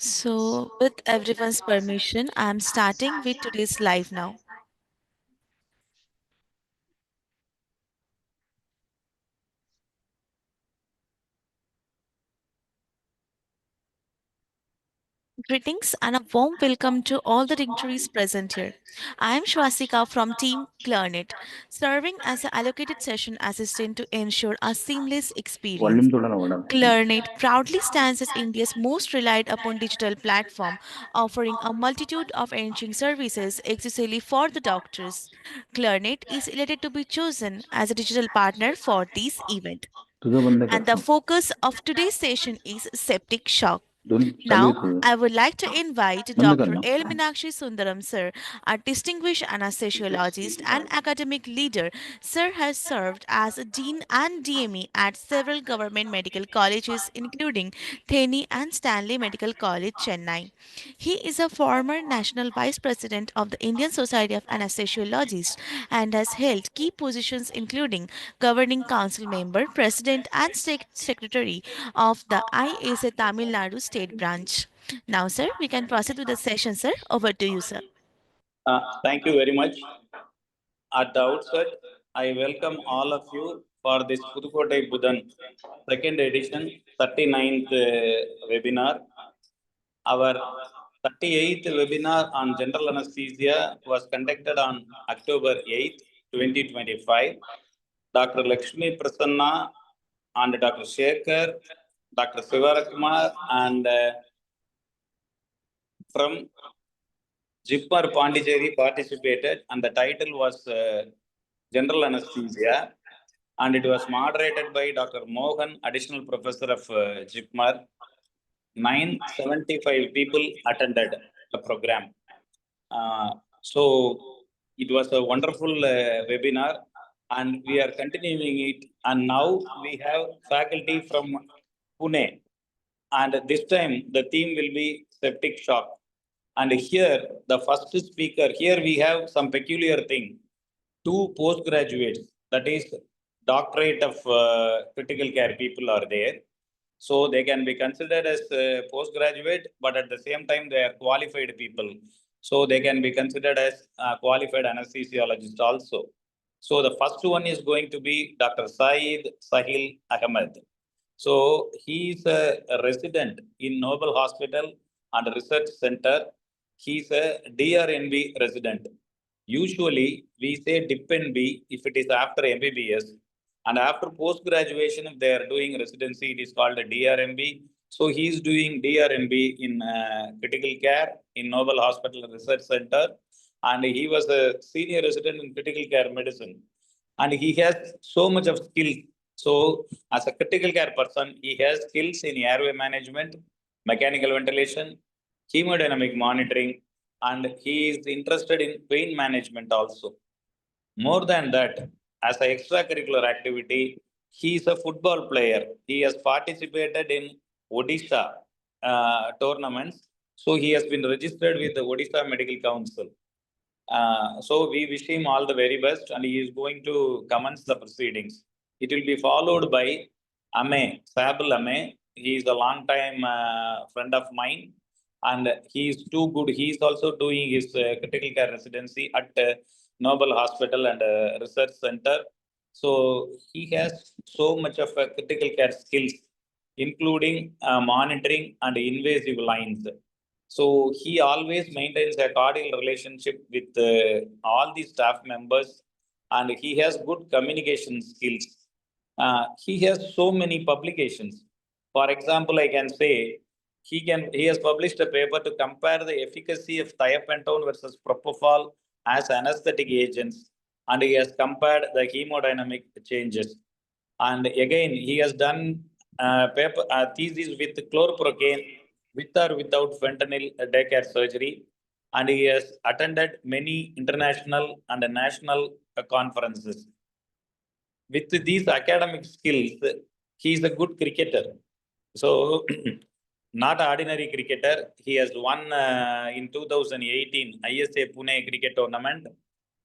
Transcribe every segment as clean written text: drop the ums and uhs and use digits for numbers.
So, with everyone's permission, I'm starting with today's live now. Greetings and a warm welcome to all the dignitaries present here. I am Shwasika from Team Clarnet, serving as an allocated session assistant to ensure a seamless experience. Volume थोड़ा ना बढ़ा. Clarnet proudly stands as India's most relied upon digital platform, offering a multitude of enriching services exclusively for the doctors. Clarnet is elated to be chosen as a digital partner for this event. तुझं बंद कर. And the focus of today's session is septic shock. दोन चालू आहे Now, तुझं. I would like to invite बंद कर ना. Dr.AL.Meenakshi Sundaram, sir, a distinguished anesthesiologist and academic leader. Sir has served as a dean and DME at several government medical colleges, including Theni and Stanley Medical College, Chennai. He is a former national vice president of the Indian Society of Anesthesiologists and has held key positions including governing council member, president, and state secretary of the IASA Tamil Nadu state branch. Now, sir, we can proceed with the session, sir. Over to you, sir. Thank you very much. At the outset, I welcome all of you for this Puthukkottai Bhudhan Second Edition 39th webinar. Our 38th webinar on general anesthesia was conducted on October 8th, 2025. Dr. Lakshmi Prasanna and Dr. Shekhar, Dr. Sivarakumar, and from Jipmar Pondicherry participated, and the title was General Anesthesia, and it was moderated by Dr. Mohan, additional professor of Jipmar. 975 people attended the program. So it was a wonderful webinar, and we are continuing it. And now we have faculty from Pune, and this time the theme will be septic shock. And here, the first speaker, here we have some peculiar thing. Two postgraduates, that is doctorate of critical care people are there. So they can be considered as postgraduate, but at the same time, they are qualified people. So they can be considered as qualified anesthesiologists also. So the first one is going to be Dr. Sayed Sahil Ahmed. So he is a resident in Noble Hospital and Research Center. He is a DRNB resident. Usually, we say DIP-NB if it is after MBBS. And after post-graduation, if they are doing residency, it is called a DRNB. So he is doing DRNB in critical care in Noble Hospital Research Center. And he was a senior resident in critical care medicine. And he has so much of skills. So as a critical care person, he has skills in airway management, mechanical ventilation, hemodynamic monitoring, and he is interested in pain management also. More than that, as an extracurricular activity, he is a football player. He has participated in Odisha tournaments. So he has been registered with the Odisha Medical Council. So we wish him all the very best, and he is going to commence the proceedings. It will be followed by Amey, Sable Amey. He is a long time friend of mine, and he is too good. He is also doing his critical care residency at Noble Hospital and Research Center. So he has so much of critical care skills, including monitoring and invasive lines. So he always maintains a cordial relationship with all the staff members, and he has good communication skills. He has so many publications. For example, I can say he has published a paper to compare the efficacy of thiopentone versus propofol as anesthetic agents, and he has compared the hemodynamic changes. And again, he has done paper thesis with chlorprocaine with or without fentanyl daycare surgery, and he has attended many international and national conferences. With these academic skills, he is a good cricketer. So, not ordinary cricketer. He has won in 2018 ISA Pune cricket tournament,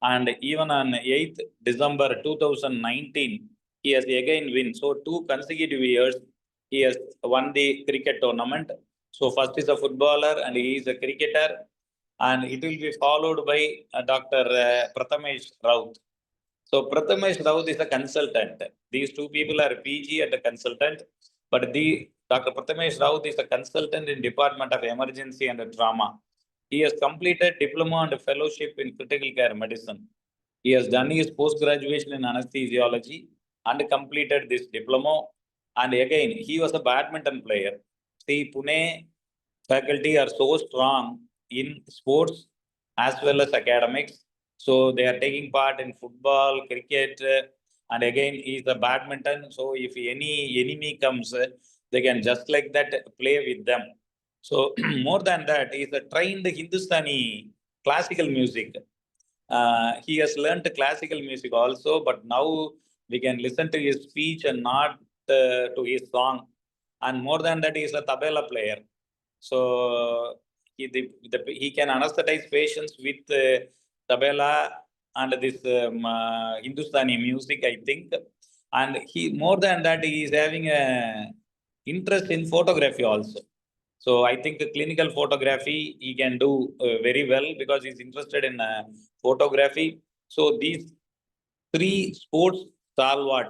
and even on 8th December 2019, he has again win. So, two consecutive years, he has won the cricket tournament. So first is a footballer and he is a cricketer, and it will be followed by Dr. Prathamesh Raut. So Prathamesh Raut is a consultant. These two people are PG and a consultant, but the Dr. Prathamesh Raut is a consultant in Department of Emergency and Trauma. He has completed diploma and fellowship in critical care medicine. He has done his post-graduation in anesthesiology and completed this diploma. And again, he was a badminton player. See, Pune faculty are so strong in sports as well as academics. So they are taking part in football, cricket, and again, he's a badminton. So if any enemy comes, they can just like that play with them. So more than that, he's a trained Hindustani classical music. He has learned classical music also, but now we can listen to his speech and not to his song. And more than that, he is a tabla player. So he can anesthetize patients with tabla and this Hindustani music, I think. And he more than that, he is having a interest in photography also. So I think clinical photography he can do very well because he's interested in photography. So these three sports stalwart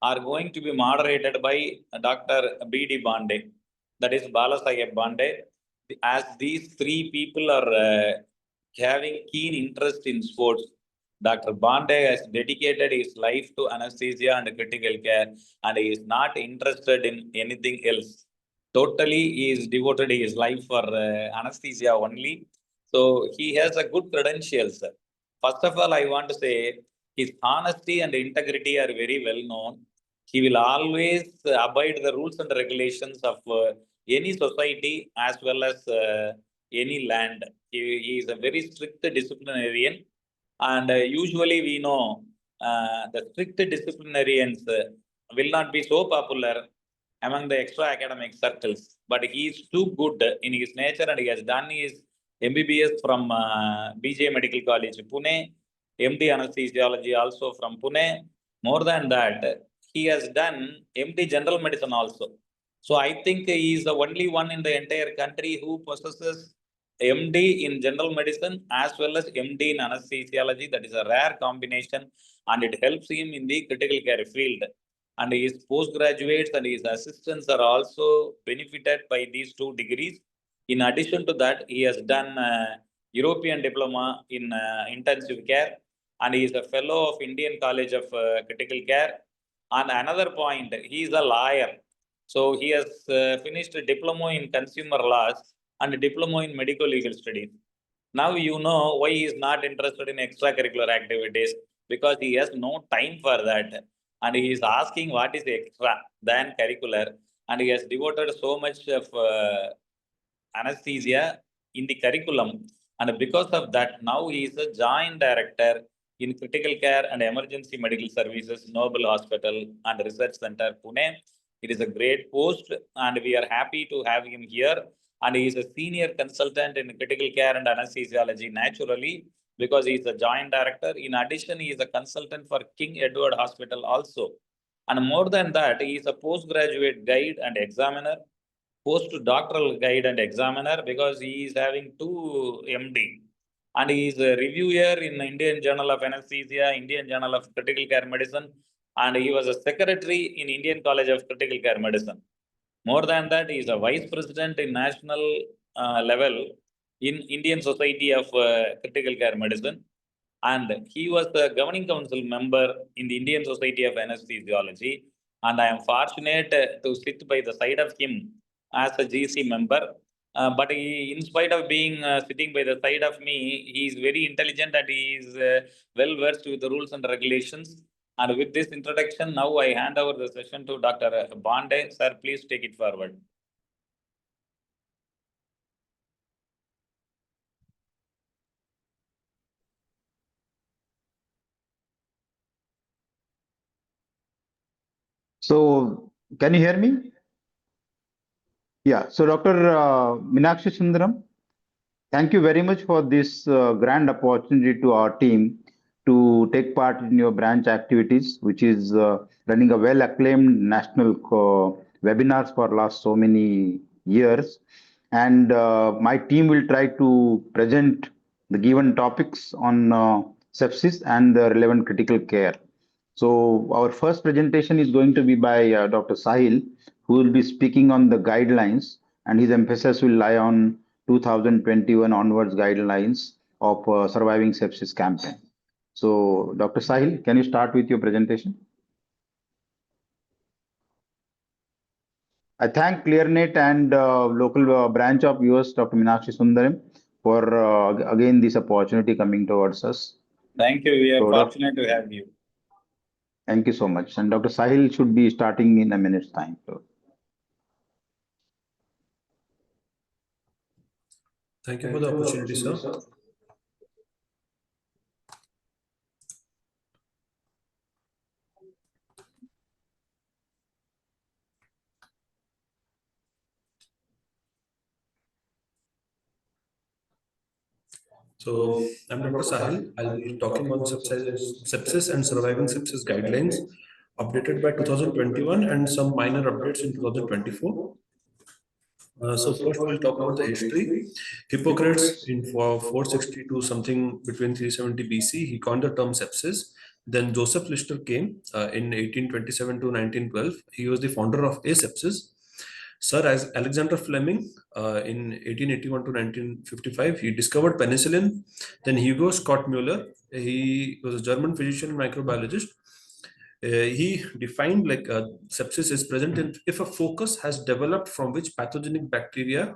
are going to be moderated by Dr.B.D. Bande, that is Balasaheb Bande. As these three people are having keen interest in sports, Dr. Bande has dedicated his life to anesthesia and critical care, and he is not interested in anything else. Totally, he is devoted his life for anesthesia only. So he has a good credentials. First of all, I want to say his honesty and integrity are very well known. He will always abide the rules and regulations of any society as well as any land. He is a very strict disciplinarian, and usually we know the strict disciplinarians will not be so popular among the extra academic circles, but he is too good in his nature and he has done his MBBS from BJ Medical College, Pune, MD Anesthesiology also from Pune. More than that, he has done MD General Medicine also. So I think he is the only one in the entire country who possesses MD in general medicine as well as MD in anesthesiology. That is a rare combination, and it helps him in the critical care field. And his postgraduates and his assistants are also benefited by these two degrees. In addition to that, he has done European diploma in intensive care, and he is a fellow of Indian College of Critical Care. And another point, he is a lawyer. So he has finished a diploma in consumer laws and a diploma in medical legal studies. Now you know why he is not interested in extracurricular activities, because he has no time for that. And he is asking what is extra than curricular. And he has devoted so much of anesthesia in the curriculum. And because of that, now he is a joint director in critical care and emergency medical services, Noble Hospital and Research Center, Pune. It is a great post, and we are happy to have him here. And he is a senior consultant in critical care and anesthesiology naturally, because he is a joint director. In addition, he is a consultant for King Edward Hospital also. And more than that, he is a postgraduate guide and examiner, postdoctoral guide and examiner, because he is having two MD. And he is a reviewer in Indian Journal of Anesthesia, Indian Journal of Critical Care Medicine, and he was a secretary in Indian College of Critical Care Medicine. More than that, he is a vice president in national level in Indian Society of Critical Care Medicine. And he was the governing council member in the Indian Society of Anesthesiology. And I am fortunate to sit by the side of him as a GC member. But he, in spite of being sitting by the side of me, he is very intelligent and he is well versed with the rules and regulations. And with this introduction, now I hand over the session to Dr. Bande. Sir, please take it forward. So, can you hear me? Yeah. So, Dr. Meenakshi Sundaram, thank you very much for this grand opportunity to our team to take part in your branch activities, which is running a well acclaimed national webinars for last so many years. and my team will try to present the given topics on sepsis and the relevant critical care. So our first presentation is going to be by Dr. Sahil, who will be speaking on the guidelines, and his emphasis will lie on 2021 onwards guidelines of surviving sepsis campaign. So, Dr. Sahil, can you start with your presentation? I thank ClearNet and local branch of US, Dr. Meenakshi Sundaram, for again this opportunity coming towards us. Thank you. We are So, fortunate to have you. thank you so much. And Dr. Sahil should be starting in a minute's time. So, thank you for the opportunity, sir. So, I'm Dr. Sahil. I'll be talking on sepsis and surviving sepsis guidelines updated by 2021 and some minor updates in 2024. So first we'll talk about the history. Hippocrates in 462 something between 370 BC, he coined the term sepsis. Then Joseph Lister came in 1827 to 1912. He was the founder of asepsis. Sir Alexander Fleming in 1881 to 1955, he discovered penicillin. Then Hugo Scott Muller, he was a German physician and microbiologist. He defined like sepsis is present if a focus has developed from which pathogenic bacteria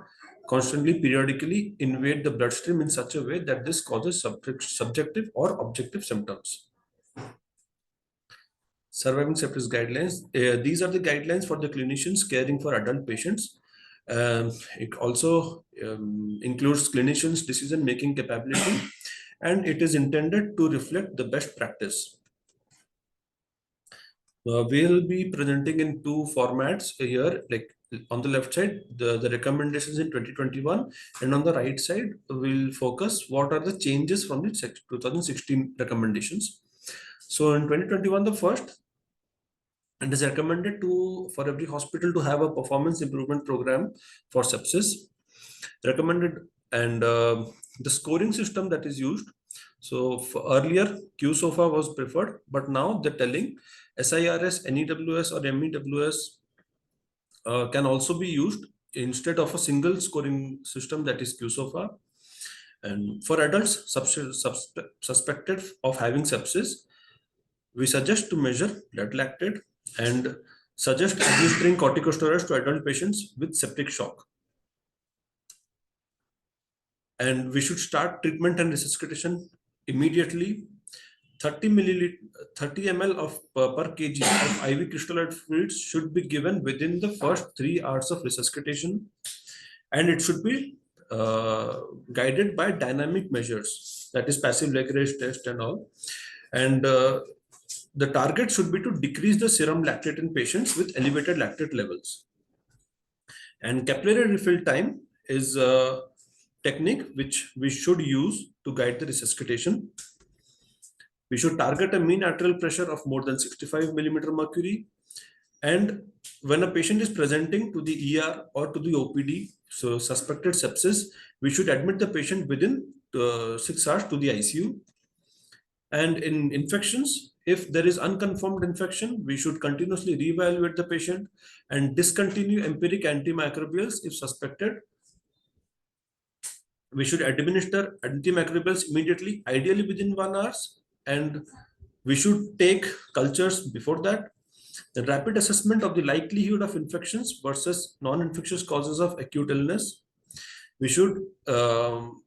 constantly periodically invade the bloodstream in such a way that this causes subjective or objective symptoms. Surviving sepsis guidelines. These are the guidelines for the clinicians caring for adult patients. It also includes clinicians' decision-making capability, and it is intended to reflect the best practice. We'll be presenting in two formats here, like on the left side, the recommendations in 2021, and on the right side, we'll focus what are the changes from the 2016 recommendations. So in 2021, the first, it is recommended for every hospital to have a performance improvement program for sepsis. Recommended, and the scoring system that is used. So earlier, QSOFA was preferred, but now they're telling SIRS, NEWS, or MEWS can also be used instead of a single scoring system that is QSOFA. And for adults suspected of having sepsis, we suggest to measure blood lactate and suggest administering corticosteroids to adult patients with septic shock. And we should start treatment and resuscitation immediately. 30 ml of per kg of IV crystalloid fluids should be given within the first 3 hours of resuscitation, and it should be guided by dynamic measures, that is passive leg raise test and all. And the target should be to decrease the serum lactate in patients with elevated lactate levels. And capillary refill time is a technique which we should use to guide the resuscitation. We should target a mean arterial pressure of more than 65 millimeter mercury. And when a patient is presenting to the ER or to the OPD, so suspected sepsis, we should admit the patient within 6 hours to the ICU. And in infections, if there is unconfirmed infection, we should continuously reevaluate the patient and discontinue empiric antimicrobials if suspected. We should administer antimicrobials immediately, ideally within 1 hour, and we should take cultures before that. The rapid assessment of the likelihood of infections versus non-infectious causes of acute illness. We should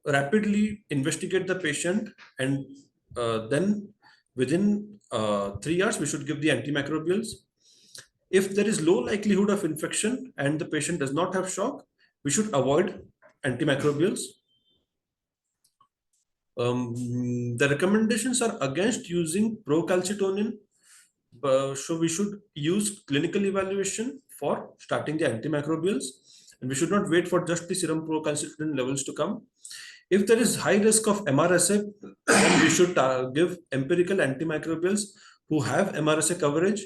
rapidly investigate the patient, and then within 3 hours, we should give the antimicrobials. If there is low likelihood of infection and the patient does not have shock, we should avoid antimicrobials. The recommendations are against using procalcitonin, so we should use clinical evaluation for starting the antimicrobials, and we should not wait for just the serum procalcitonin levels to come. If there is high risk of MRSA, then we should give empirical antimicrobials who have MRSA coverage,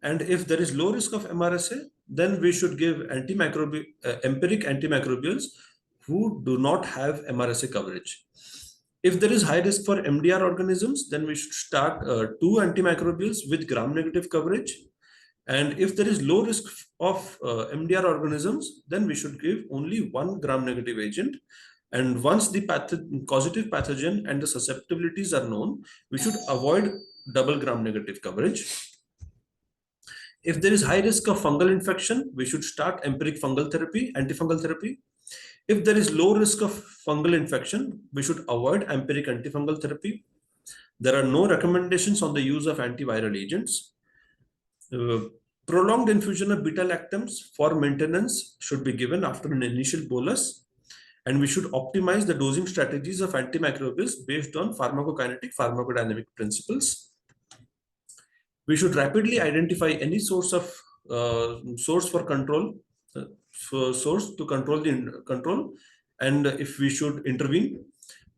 and if there is low risk of MRSA, then we should give empiric antimicrobials who do not have MRSA coverage. If there is high risk for MDR organisms, then we should start 2 antimicrobials with gram-negative coverage. And if there is low risk of MDR organisms, then we should give only 1 gram-negative agent. And once the causative pathogen and the susceptibilities are known, we should avoid double gram-negative coverage. If there is high risk of fungal infection, we should start empiric fungal therapy, antifungal therapy. If there is low risk of fungal infection, we should avoid empiric antifungal therapy. There are no recommendations on the use of antiviral agents. Prolonged infusion of beta-lactams for maintenance should be given after an initial bolus, and we should optimize the dosing strategies of antimicrobials based on pharmacokinetic pharmacodynamic principles. We should rapidly identify any source for control, source to control the control, and if we should intervene.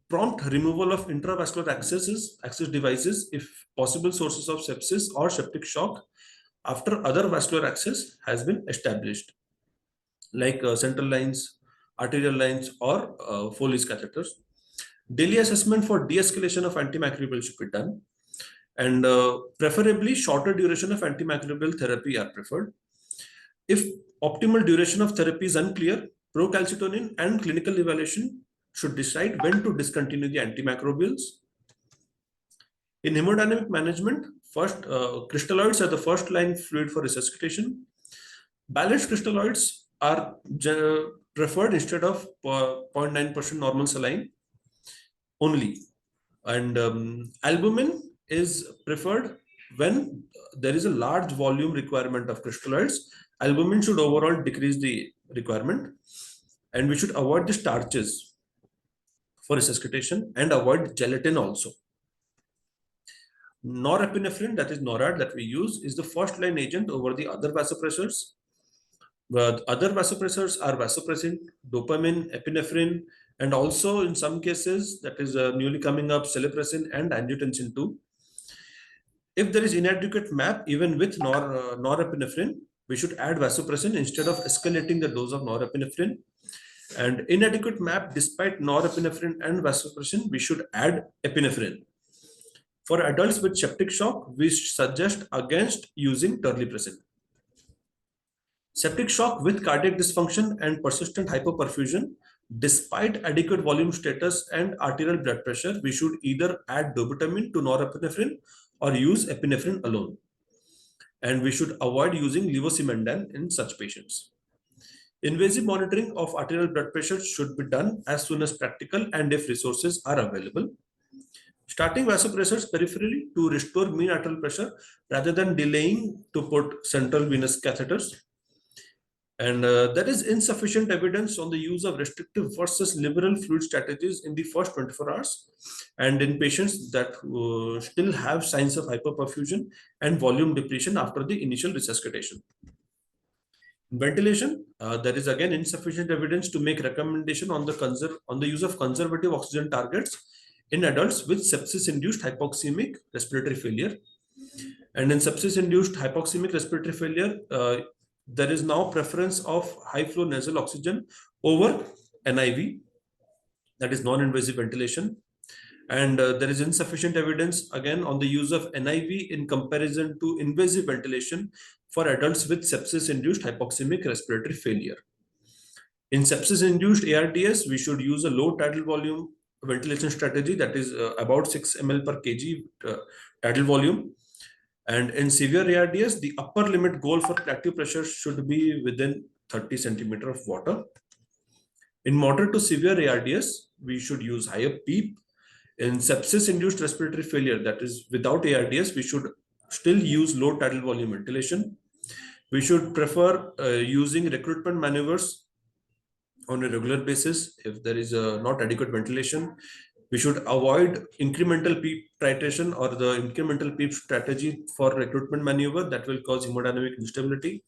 Prompt removal of intravascular access devices if possible sources of sepsis or septic shock after other vascular access has been established, like central lines, arterial lines, or Foley's catheters. Daily assessment for de-escalation of antimicrobial should be done, and preferably shorter duration of antimicrobial therapy are preferred. If optimal duration of therapy is unclear, procalcitonin and clinical evaluation should decide when to discontinue the antimicrobials. In hemodynamic management, first crystalloids are the first line fluid for resuscitation. Balanced crystalloids are preferred instead of 0.9% normal saline only. And albumin is preferred when there is a large volume requirement of crystalloids. Albumin should overall decrease the requirement, and we should avoid the starches for resuscitation and avoid gelatin also. Norepinephrine, that is NORAD, that we use is the first line agent over the other vasopressors. But other vasopressors are vasopressin, dopamine, epinephrine, and also in some cases that is newly coming up celepressin and angiotensin 2. If there is inadequate MAP even with norepinephrine, we should add vasopressin instead of escalating the dose of norepinephrine. And inadequate MAP despite norepinephrine and vasopressin, we should add epinephrine. For adults with septic shock, we suggest against using terlipressin. Septic shock with cardiac dysfunction and persistent hypoperfusion, despite adequate volume status and arterial blood pressure, we should either add dobutamine to norepinephrine or use epinephrine alone. And we should avoid using levosimendan in such patients. Invasive monitoring of arterial blood pressure should be done as soon as practical and if resources are available. Starting vasopressors peripherally to restore mean arterial pressure rather than delaying to put central venous catheters. And there is insufficient evidence on the use of restrictive versus liberal fluid strategies in the first 24 hours and in patients that still have signs of hyperperfusion and volume depletion after the initial resuscitation. Ventilation, there is again insufficient evidence to make recommendation on the use of conservative oxygen targets in adults with sepsis-induced hypoxemic respiratory failure. And in sepsis-induced hypoxemic respiratory failure, there is now preference of high-flow nasal oxygen over NIV, that is non-invasive ventilation. And there is insufficient evidence again on the use of NIV in comparison to invasive ventilation for adults with sepsis-induced hypoxemic respiratory failure. In sepsis-induced ARDS, we should use a low tidal volume ventilation strategy that is about 6 ml per kg tidal volume. And in severe ARDS, the upper limit goal for active pressure should be within 30 centimeter of water. In moderate to severe ARDS, we should use higher PEEP. In sepsis-induced respiratory failure, that is without ARDS, we should still use low tidal volume ventilation. We should prefer using recruitment maneuvers on a regular basis if there is not adequate ventilation. We should avoid incremental PEEP titration or the incremental PEEP strategy for recruitment maneuver that will cause hemodynamic instability.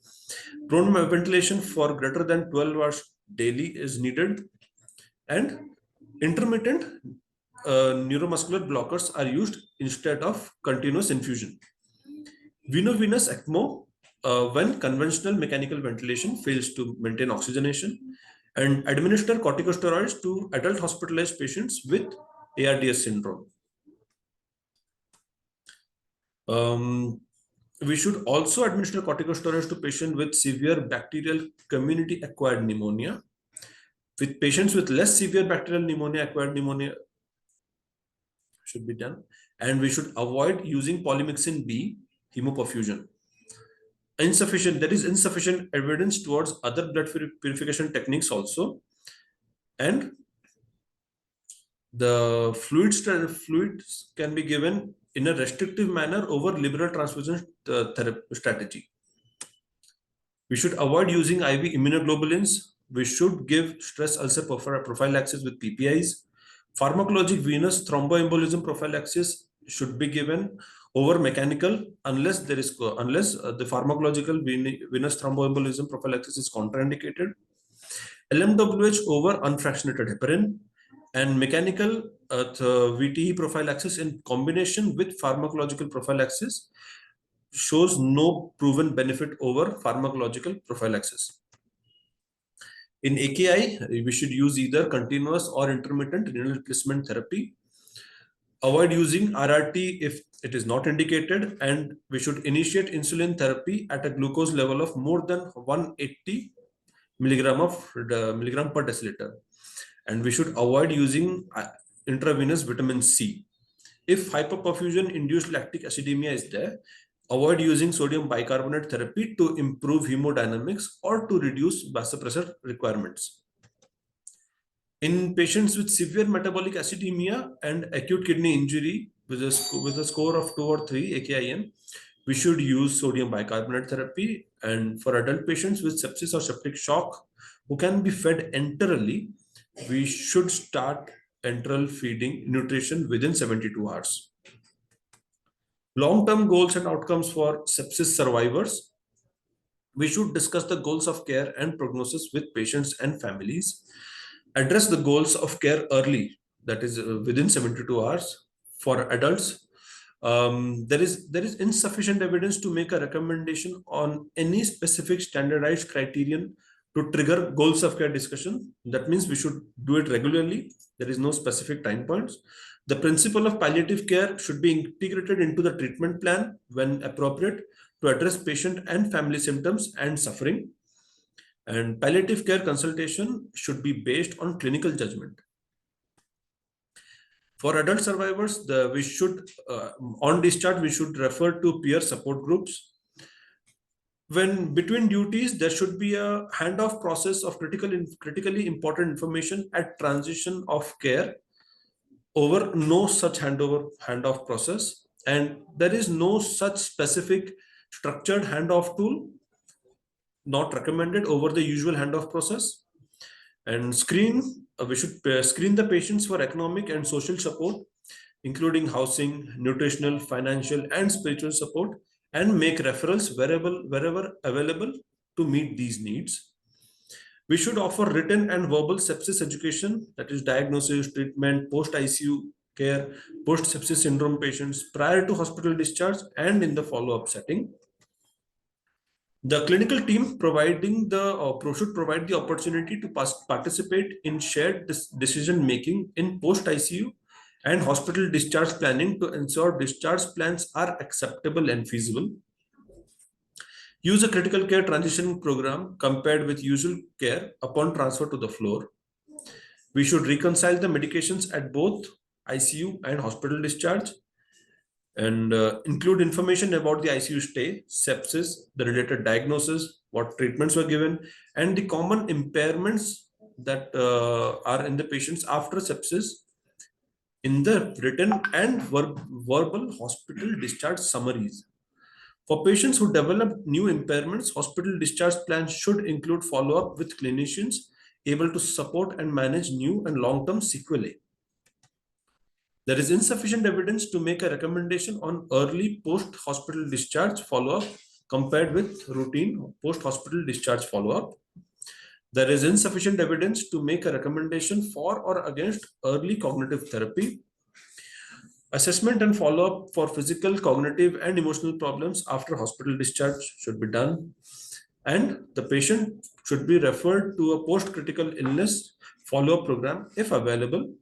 Prone ventilation for greater than 12 hours daily is needed, and intermittent neuromuscular blockers are used instead of continuous infusion. Veno-venous ECMO when conventional mechanical ventilation fails to maintain oxygenation, and administer corticosteroids to adult hospitalized patients with ARDS syndrome. We should also administer corticosteroids to patients with severe bacterial community-acquired pneumonia. With patients with less severe bacterial pneumonia-acquired pneumonia should be done. And we should avoid using polymyxin B hemoperfusion. There is insufficient evidence towards other blood purification techniques also. And the fluids can be given in a restrictive manner over liberal transfusion strategy. We should avoid using IV immunoglobulins. We should give stress ulcer prophylaxis with PPIs. Pharmacologic venous thromboembolism prophylaxis should be given over mechanical unless the pharmacological venous thromboembolism prophylaxis is contraindicated. LMWH over unfractionated heparin, and mechanical VTE prophylaxis in combination with pharmacological prophylaxis shows no proven benefit over pharmacological prophylaxis. In AKI, we should use either continuous or intermittent renal replacement therapy. Avoid using RRT if it is not indicated, and we should initiate insulin therapy at a glucose level of more than 180 milligram per deciliter. And we should avoid using intravenous vitamin C. If hyperperfusion induced lactic acidemia is there, avoid using sodium bicarbonate therapy to improve hemodynamics or to reduce vasopressor requirements. In patients with severe metabolic acidemia and acute kidney injury with a score of 2 or 3 AKIN, we should use sodium bicarbonate therapy. And for adult patients with sepsis or septic shock who can be fed enterally, we should start enteral feeding nutrition within 72 hours. Long-term goals and outcomes for sepsis survivors. We should discuss the goals of care and prognosis with patients and families. Address the goals of care early, that is within 72 hours. For adults, there is insufficient evidence to make a recommendation on any specific standardized criterion to trigger goals of care discussion. That means we should do it regularly. There is no specific time points. The principle of palliative care should be integrated into the treatment plan when appropriate to address patient and family symptoms and suffering. And palliative care consultation should be based on clinical judgment. For adult survivors, on discharge, we should refer to peer support groups. When between duties, there should be a handoff process of critically important information at transition of care. Over no such handoff process, and there is no such specific structured handoff tool not recommended over the usual handoff process. And we should screen the patients for economic and social support, including housing, nutritional, financial, and spiritual support, and make referrals wherever available to meet these needs. We should offer written and verbal sepsis education, that is diagnosis, treatment, post-ICU care, post-sepsis syndrome patients prior to hospital discharge and in the follow-up setting. The clinical team should provide the opportunity to participate in shared decision-making in post-ICU and hospital discharge planning to ensure discharge plans are acceptable and feasible. Use a critical care transition program compared with usual care upon transfer to the floor. We should reconcile the medications at both ICU and hospital discharge, and include information about the ICU stay, sepsis, the related diagnosis, what treatments were given, and the common impairments that are in the patients after sepsis in the written and verbal hospital discharge summaries. For patients who develop new impairments, hospital discharge plans should include follow-up with clinicians able to support and manage new and long-term sequelae. There is insufficient evidence to make a recommendation on early post-hospital discharge follow-up compared with routine post-hospital discharge follow-up. There is insufficient evidence to make a recommendation for or against early cognitive therapy. Assessment and follow-up for physical, cognitive, and emotional problems after hospital discharge should be done. And the patient should be referred to a post-critical illness follow-up program if available.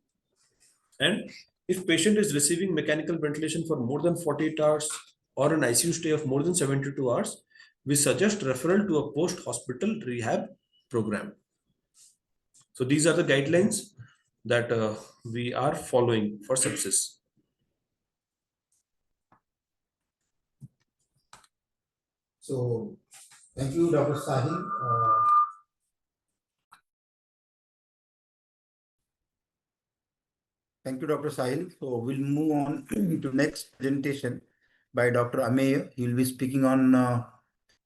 And if patient is receiving mechanical ventilation for more than 48 hours or an ICU stay of more than 72 hours, we suggest referral to a post-hospital rehab program. So these are the guidelines that we are following for sepsis. So, thank you, Dr. Sahil. Thank you, Dr. Sahil. So, we'll move on to next presentation by Dr. Amey. He will be speaking on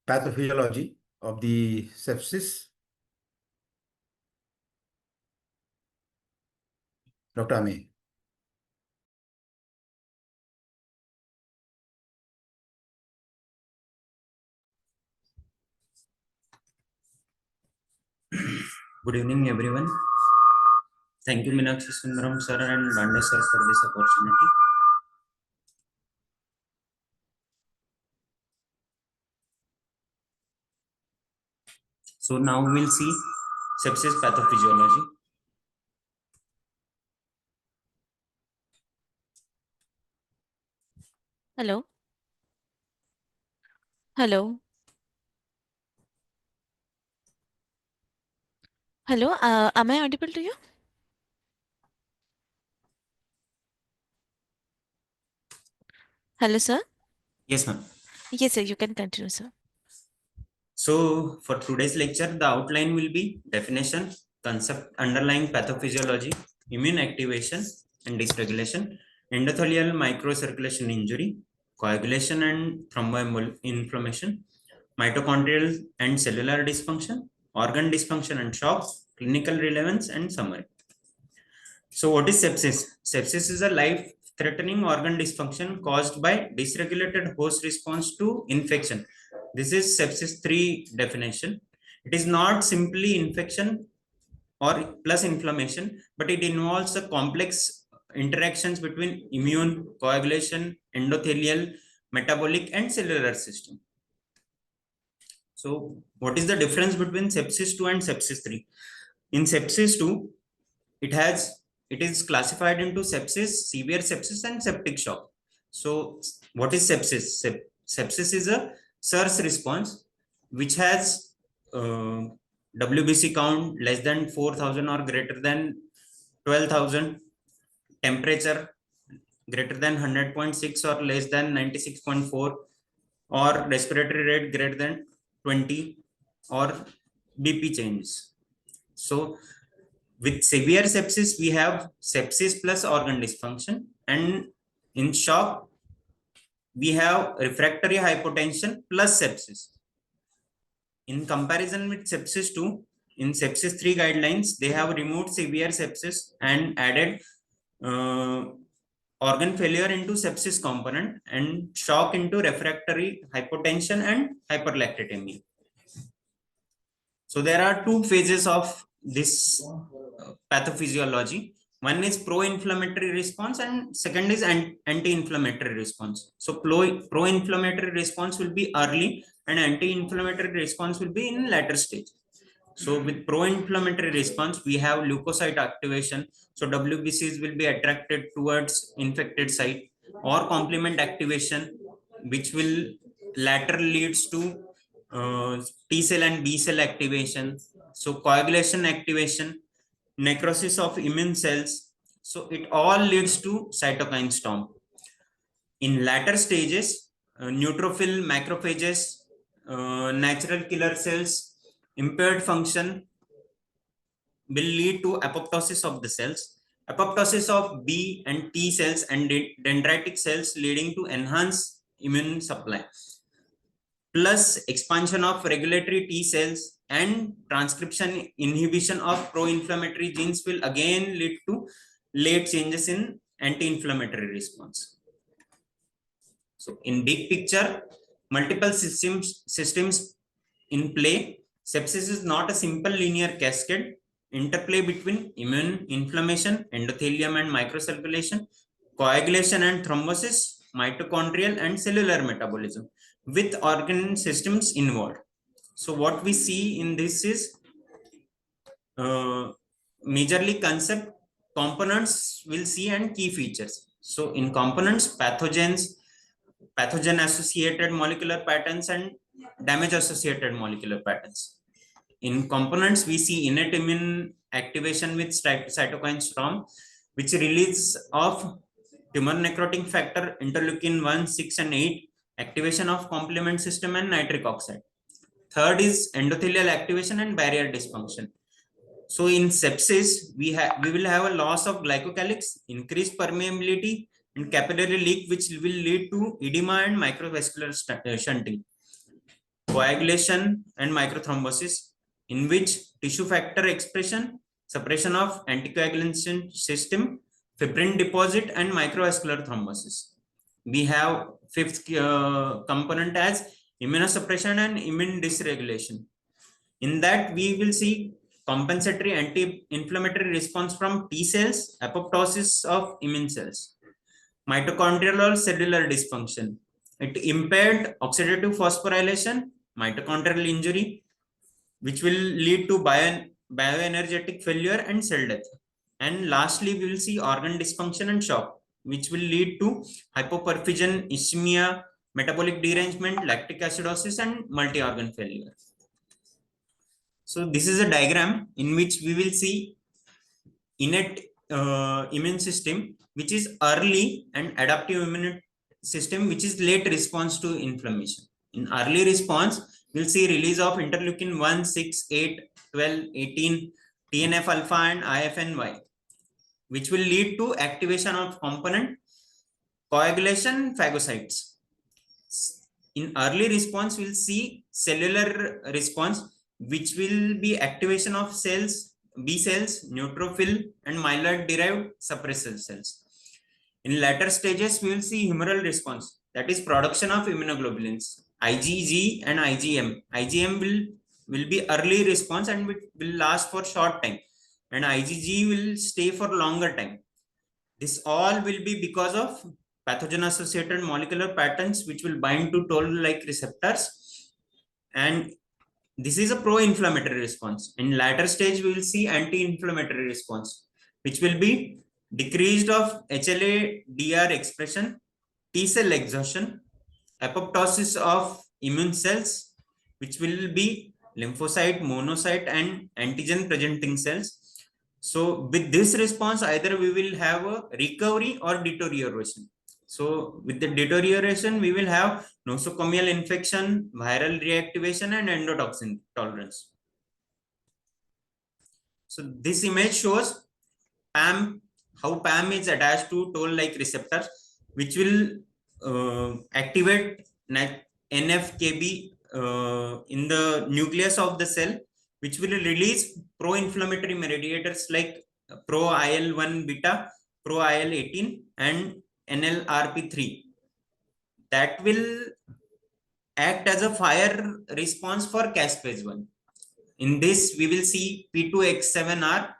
pathophysiology of the sepsis. Dr. Amey. Good evening, everyone. Thank you, Meenakshi Sundaram sir and Bande sir for this opportunity. So now we'll see sepsis pathophysiology. Hello. Hello. Hello. Am I audible to you? Hello, sir. Yes, ma'am. Yes, sir. You can continue, sir. So for today's lecture, the outline will be definition, concept underlying pathophysiology, immune activation and dysregulation, endothelial microcirculation injury, coagulation and thromboinflammation, mitochondrial and cellular dysfunction, organ dysfunction and shock, clinical relevance and summary. So what is sepsis? Sepsis is a life-threatening organ dysfunction caused by dysregulated host response to infection. This is sepsis 3 definition. It is not simply infection or plus inflammation, but it involves a complex interactions between immune, coagulation, endothelial, metabolic and cellular system. So what is the difference between sepsis 2 and sepsis 3? In sepsis 2, it is classified into sepsis, severe sepsis and septic shock. So what is sepsis? Sepsis is a surge response which has WBC count less than 4,000 or greater than 12,000, temperature greater than 100.6 or less than 96.4, or respiratory rate greater than 20, or BP changes. So with severe sepsis, we have sepsis plus organ dysfunction, and in shock, we have refractory hypotension plus sepsis. In comparison with sepsis 2, in sepsis 3 guidelines, they have removed severe sepsis and added organ failure into sepsis component and shock into refractory hypotension and hyperlactatemia. So there are two phases of this pathophysiology. One is pro-inflammatory response and second is anti-inflammatory response. So pro-inflammatory response will be early and anti-inflammatory response will be in later stage. So with pro-inflammatory response, we have leukocyte activation. So WBCs will be attracted towards infected site, or complement activation, which will later leads to T cell and B cell activation. So coagulation activation, necrosis of immune cells. So it all leads to cytokine storm. In latter stages, neutrophil, macrophages, natural killer cells, impaired function will lead to apoptosis of the cells, apoptosis of B and T cells and dendritic cells, leading to enhanced immune supply, plus expansion of regulatory T cells and transcription inhibition of pro-inflammatory genes will again lead to late changes in anti-inflammatory response. So in big picture, multiple systems in play. Sepsis is not a simple linear cascade. Interplay between immune, inflammation, endothelium and microcirculation, coagulation and thrombosis, mitochondrial and cellular metabolism with organ systems involved. So what we see in this is majorly concept, components we'll see, and key features. So in components, pathogens, pathogen associated molecular patterns, and damage associated molecular patterns. In components, we see innate immune activation with cytokine storm, which release of tumor necrotic factor, interleukin 1, 6, and 8, activation of complement system, and nitric oxide. Third is endothelial activation and barrier dysfunction. So in sepsis, we will have a loss of glycocalyx, increased permeability, and capillary leak, which will lead to edema and microvascular shunting. Coagulation and microthrombosis, in which tissue factor expression, suppression of anticoagulation system, fibrin deposit, and microvascular thrombosis. We have fifth component as immunosuppression and immune dysregulation. In that, we will see compensatory anti-inflammatory response from T cells, apoptosis of immune cells, mitochondrial or cellular dysfunction. It impaired oxidative phosphorylation, mitochondrial injury, which will lead to bioenergetic failure and cell death. And lastly, we will see organ dysfunction and shock, which will lead to hypoperfusion, ischemia, metabolic derangement, lactic acidosis, and multi-organ failure. So this is a diagram in which we will see innate immune system, which is early, and adaptive immune system, which is late response to inflammation. In early response, we'll see release of interleukin 1, 6, 8, 12, 18, TNF alpha, and IFNY, which will lead to activation of component, coagulation, phagocytes. In early response, we'll see cellular response, which will be activation of cells, B cells, neutrophil, and myeloid-derived suppressor cells. In later stages, we will see humoral response, that is production of immunoglobulins, IgG and IgM. IgM will be early response and will last for short time, and IgG will stay for longer time. This all will be because of pathogen-associated molecular patterns, which will bind to toll-like receptors, and this is a pro-inflammatory response. In later stage, we will see anti-inflammatory response, which will be decreased of HLA-DR expression, T cell exhaustion, apoptosis of immune cells, which will be lymphocyte, monocyte, and antigen presenting cells. So with this response, either we will have a recovery or deterioration. So with the deterioration, we will have nosocomial infection, viral reactivation, and endotoxin tolerance. So this image shows PAM, how PAM is attached to toll-like receptors, which will activate NF-kB in the nucleus of the cell, which will release pro-inflammatory mediators like pro-IL-1 beta, pro-IL-18, and NLRP3 that will act as a fire response for caspase 1. In this, we will see P2X7R,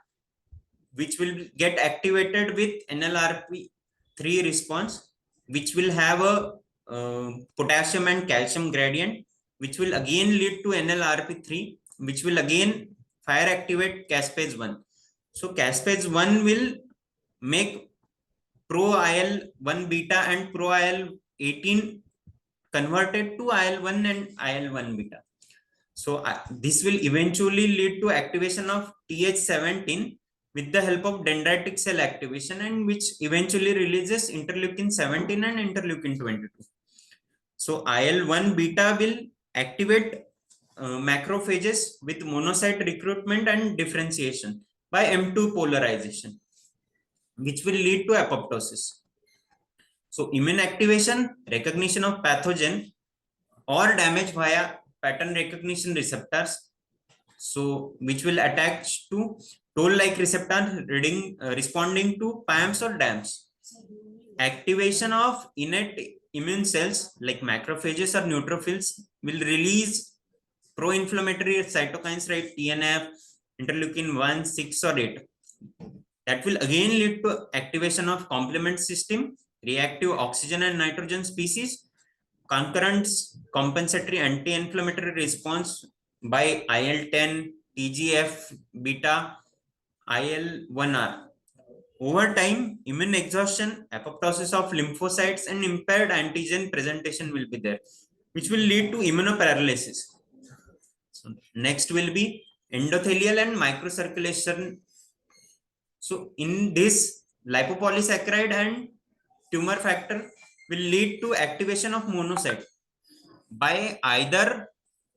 which will get activated with NLRP3 response, which will have a potassium and calcium gradient, which will again lead to NLRP3, which will again fire activate caspase 1. So caspase 1 will make pro-IL-1 beta and pro-IL-18 converted to IL-1 and IL-1 beta. So this will eventually lead to activation of TH17 with the help of dendritic cell activation, and which eventually releases interleukin 17 and interleukin 22. So IL-1 beta will activate macrophages with monocyte recruitment and differentiation by M2 polarization, which will lead to apoptosis. So immune activation, recognition of pathogen or damage via pattern recognition receptors, so which will attach to toll-like receptor responding to PAMs or DAMs. Activation of innate immune cells like macrophages or neutrophils will release pro-inflammatory cytokines like TNF, interleukin 1, 6, or 8. That will again lead to activation of complement system, reactive oxygen and nitrogen species, concurrent compensatory anti-inflammatory response by IL-10, TGF, beta, IL-1R. Over time, immune exhaustion, apoptosis of lymphocytes, and impaired antigen presentation will be there, which will lead to immunoparalysis. So next will be endothelial and microcirculation. So in this, lipopolysaccharide and tumor factor will lead to activation of monocyte by either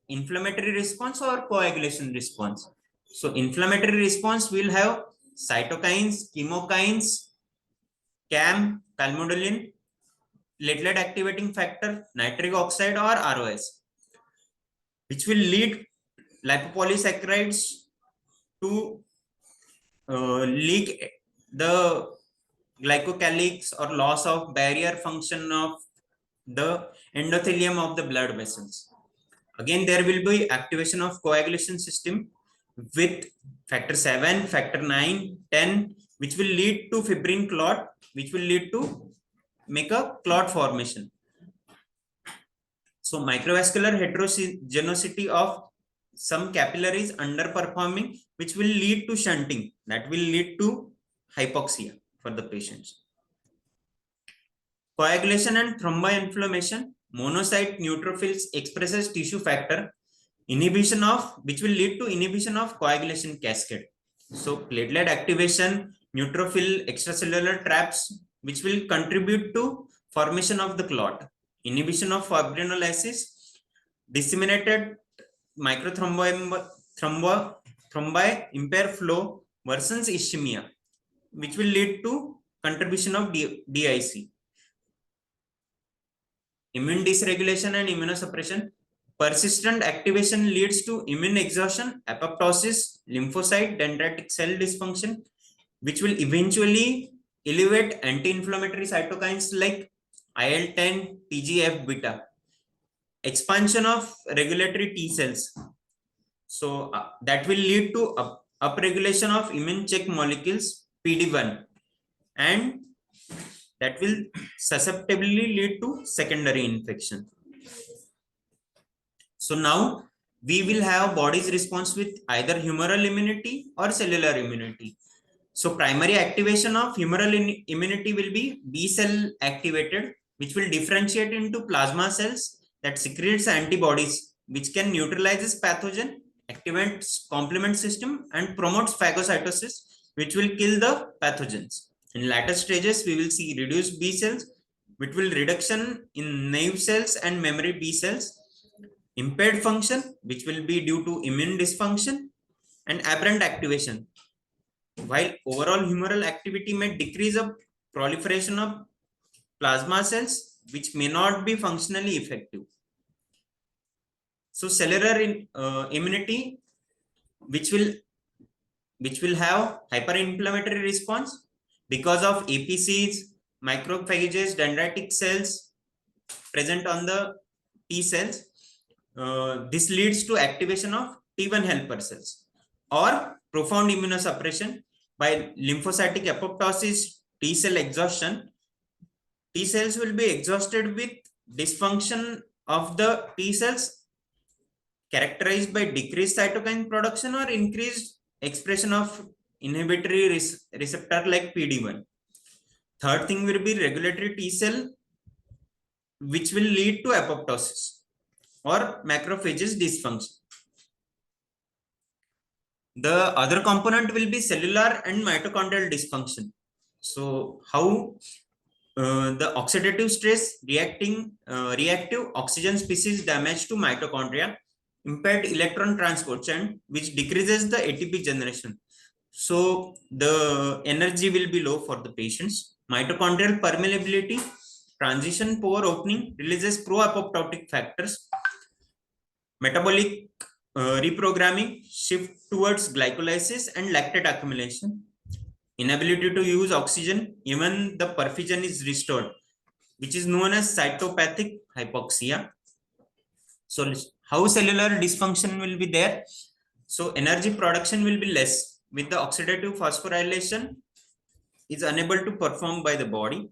inflammatory response or coagulation response. So inflammatory response will have cytokines, chemokines, CAM, calmodulin, platelet activating factor, nitric oxide or ROS, which will lead lipopolysaccharides to leak the glycocalyx or loss of barrier function of the endothelium of the blood vessels. Again, there will be activation of coagulation system with factor 7, factor 9, 10, which will lead to fibrin clot, which will lead to make a clot formation. So microvascular heterogeneity of some capillaries underperforming, which will lead to shunting, that will lead to hypoxia for the patients. Coagulation and thromboinflammation, monocyte neutrophils expresses tissue factor, inhibition of, which will lead to inhibition of coagulation cascade. So platelet activation, neutrophil extracellular traps, which will contribute to formation of the clot, inhibition of fibrinolysis, disseminated microthrombi impair flow, worsens ischemia, which will lead to contribution of DIC. Immune dysregulation and immunosuppression, persistent activation leads to immune exhaustion, apoptosis, lymphocyte dendritic cell dysfunction, which will eventually elevate anti-inflammatory cytokines like IL-10, TGF beta, expansion of regulatory T cells. So that will lead to upregulation of immune check molecules PD-1, and that will susceptibly lead to secondary infection. So now we will have body's response with either humoral immunity or cellular immunity. So primary activation of humoral immunity will be B cell activated, which will differentiate into plasma cells that secretes antibodies, which can neutralize this pathogen, activates complement system, and promotes phagocytosis, which will kill the pathogens. In later stages, we will see reduced B cells, which will reduction in naive cells and memory B cells, impaired function, which will be due to immune dysfunction, and aberrant activation. While overall humoral activity may decrease a proliferation of plasma cells, which may not be functionally effective. So cellular immunity, which will have hyperinflammatory response because of APCs, macrophages, dendritic cells present on the T cells. This leads to activation of T1 helper cells or profound immunosuppression by lymphocytic apoptosis, T cell exhaustion. T cells will be exhausted with dysfunction of the T cells characterized by decreased cytokine production or increased expression of inhibitory receptor like PD-1. Third thing will be regulatory T cell, which will lead to apoptosis or macrophages dysfunction. The other component will be cellular and mitochondrial dysfunction. So how the oxidative stress reactive oxygen species damage to mitochondria, impaired electron transport chain, which decreases the ATP generation. So the energy will be low for the patients. Mitochondrial permeability, transition pore opening releases pro-apoptotic factors. Metabolic reprogramming, shift towards glycolysis and lactate accumulation. Inability to use oxygen, even the perfusion is restored, which is known as cytopathic hypoxia. So how cellular dysfunction will be there? So energy production will be less with the oxidative phosphorylation, is unable to perform by the body,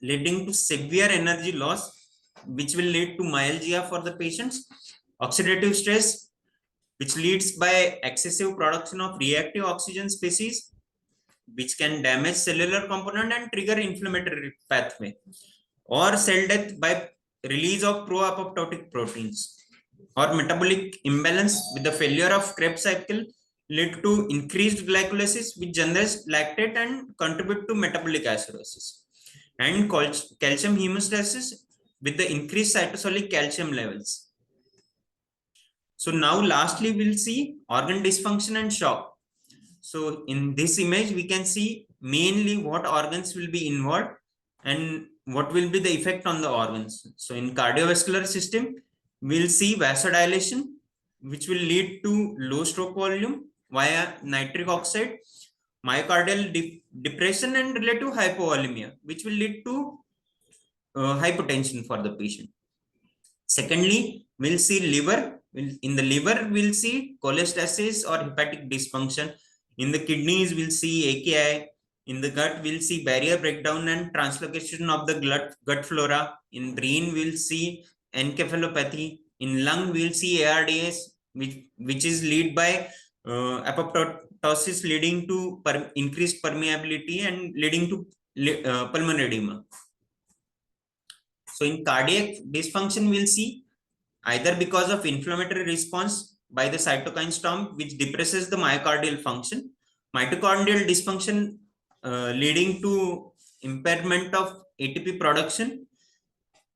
leading to severe energy loss, which will lead to myalgia for the patients, oxidative stress, which leads by excessive production of reactive oxygen species, which can damage cellular component and trigger inflammatory pathway, or cell death by release of pro-apoptotic proteins, or metabolic imbalance with the failure of Krebs cycle lead to increased glycolysis, which generates lactate and contribute to metabolic acidosis, and calcium hemostasis with the increased cytosolic calcium levels. So now lastly, we'll see organ dysfunction and shock. So in this image, we can see mainly what organs will be involved and what will be the effect on the organs. So in cardiovascular system, we'll see vasodilation, which will lead to low stroke volume via nitric oxide, myocardial depression and relative hypovolemia, which will lead to hypotension for the patient. Secondly, we'll see liver. In the liver, we'll see cholestasis or hepatic dysfunction. In the kidneys, we'll see AKI. In the gut, we'll see barrier breakdown and translocation of the gut flora. In brain, we'll see encephalopathy. In lung, we'll see ARDS, which is led by apoptosis, leading to increased permeability and leading to pulmonary edema. So in cardiac dysfunction, we'll see either because of inflammatory response by the cytokine storm, which depresses the myocardial function, mitochondrial dysfunction leading to impairment of ATP production,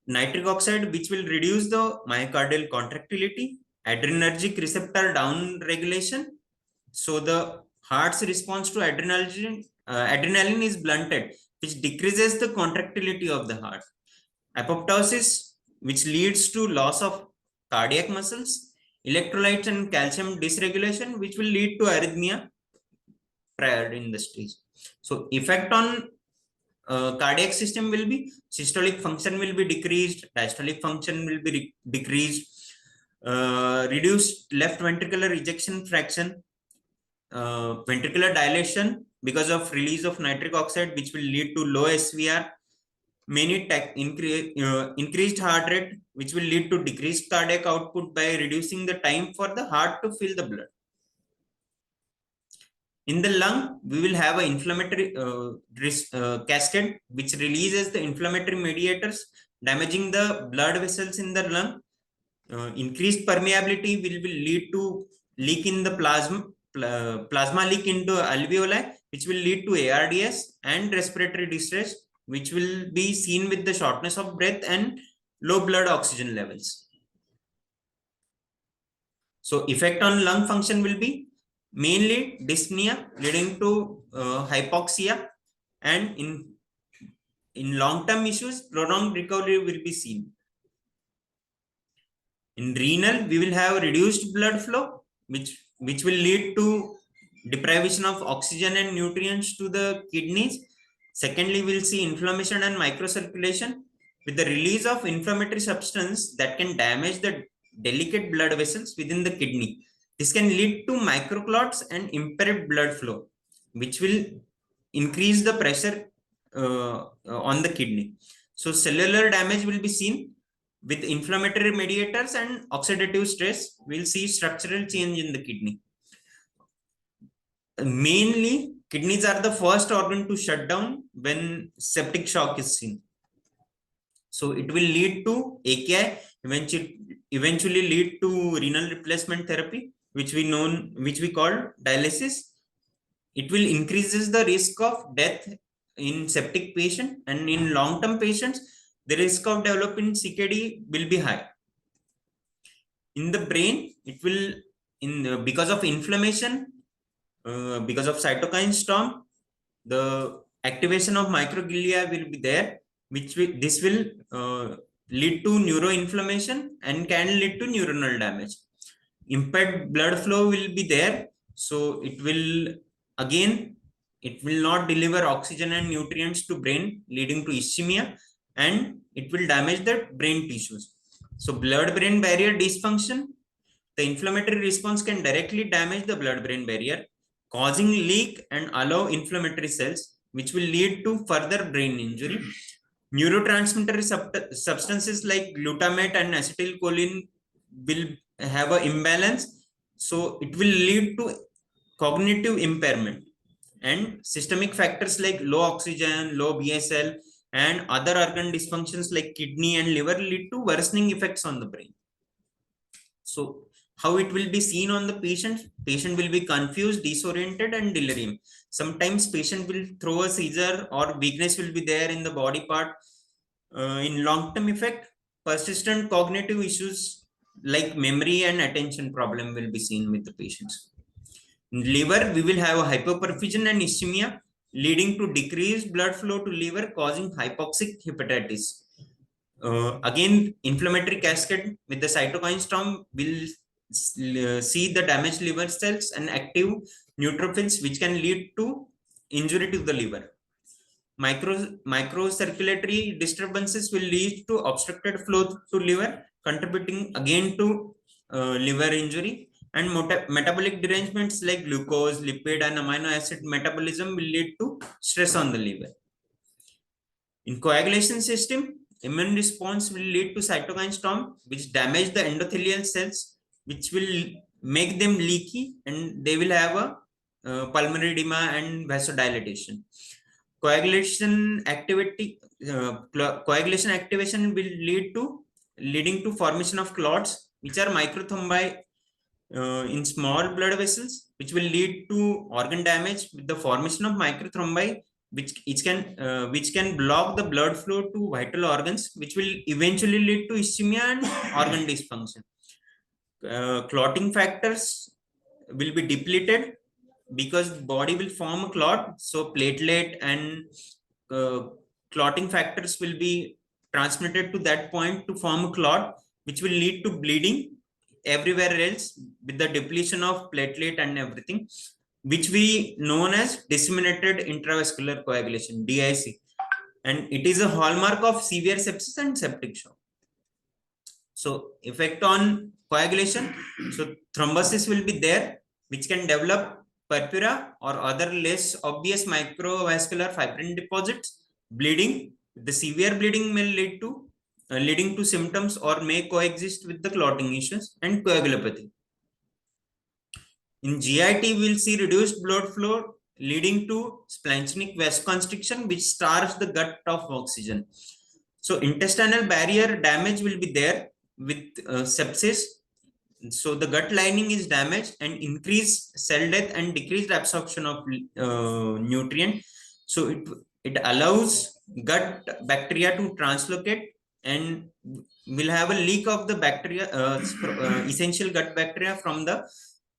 nitric oxide, which will reduce the myocardial contractility, adrenergic receptor down regulation. So the heart's response to adrenaline is blunted, which decreases the contractility of the heart. Apoptosis, which leads to loss of cardiac muscles, electrolytes and calcium dysregulation, which will lead to arrhythmia prior in the stage. So effect on cardiac system will be systolic function will be decreased, diastolic function will be decreased, reduced left ventricular ejection fraction, ventricular dilation because of release of nitric oxide, which will lead to low SVR, many increased heart rate, which will lead to decreased cardiac output by reducing the time for the heart to fill the blood. In the lung, we will have an inflammatory cascade, which releases the inflammatory mediators, damaging the blood vessels in the lung. Increased permeability will lead to leak in the plasma leak into alveoli, which will lead to ARDS and respiratory distress, which will be seen with the shortness of breath and low blood oxygen levels. So effect on lung function will be mainly dyspnea leading to hypoxia, and in long-term issues, prolonged recovery will be seen. In renal, we will have reduced blood flow, which will lead to deprivation of oxygen and nutrients to the kidneys. Secondly, we'll see inflammation and microcirculation with the release of inflammatory substance that can damage the delicate blood vessels within the kidney. This can lead to microclots and impaired blood flow, which will increase the pressure on the kidney. So cellular damage will be seen with inflammatory mediators and oxidative stress. We'll see structural change in the kidney. Mainly, kidneys are the first organ to shut down when septic shock is seen. So it will lead to AKI, eventually lead to renal replacement therapy, which we call dialysis. It will increases the risk of death in septic patient, and in long-term patients, the risk of developing CKD will be high. In the brain, it will because of inflammation, because of cytokine storm, the activation of microglia will be there, this will lead to neuroinflammation and can lead to neuronal damage. Impaired blood flow will be there, so it will not deliver oxygen and nutrients to brain, leading to ischemia, and it will damage the brain tissues. So blood-brain barrier dysfunction, the inflammatory response can directly damage the blood-brain barrier, causing leak and allow inflammatory cells, which will lead to further brain injury. Neurotransmitter substances like glutamate and acetylcholine will have an imbalance, so it will lead to cognitive impairment. And systemic factors like low oxygen, low BSL, and other organ dysfunctions like kidney and liver lead to worsening effects on the brain. So how it will be seen on the patient? Patient will be confused, disoriented, and delirium. Sometimes patient will throw a seizure or weakness will be there in the body part. In long-term effect, persistent cognitive issues like memory and attention problem will be seen with the patients. In liver, we will have a hypoperfusion and ischemia leading to decreased blood flow to liver, causing hypoxic hepatitis. Again, inflammatory cascade with the cytokine storm will see the damaged liver cells and active neutrophils, which can lead to injury to the liver. Microcirculatory disturbances will lead to obstructed flow to liver, contributing again to liver injury. And metabolic derangements like glucose, lipid, and amino acid metabolism will lead to stress on the liver. In coagulation system, immune response will lead to cytokine storm, which damage the endothelial cells, which will make them leaky, and they will have a pulmonary edema and vasodilation. Coagulation activation will leading to formation of clots, which are microthrombi in small blood vessels, which will lead to organ damage with the formation of microthrombi, which can block the blood flow to vital organs, which will eventually lead to ischemia and organ dysfunction. Clotting factors will be depleted because the body will form a clot, so platelet and clotting factors will be transmitted to that point to form a clot, which will lead to bleeding everywhere else with the depletion of platelet and everything, which we known as disseminated intravascular coagulation, DIC, and it is a hallmark of severe sepsis and septic shock. So effect on coagulation, so thrombosis will be there, which can develop purpura or other less obvious microvascular fibrin deposits. Bleeding, the severe bleeding may lead to leading to symptoms or may coexist with the clotting issues, and coagulopathy. In GIT, we'll see reduced blood flow leading to splanchnic vasoconstriction, which starves the gut of oxygen. So intestinal barrier damage will be there with sepsis. So the gut lining is damaged and increased cell death and decreased absorption of nutrient. So it allows gut bacteria to translocate and will have a leak of the bacteria, essential gut bacteria from the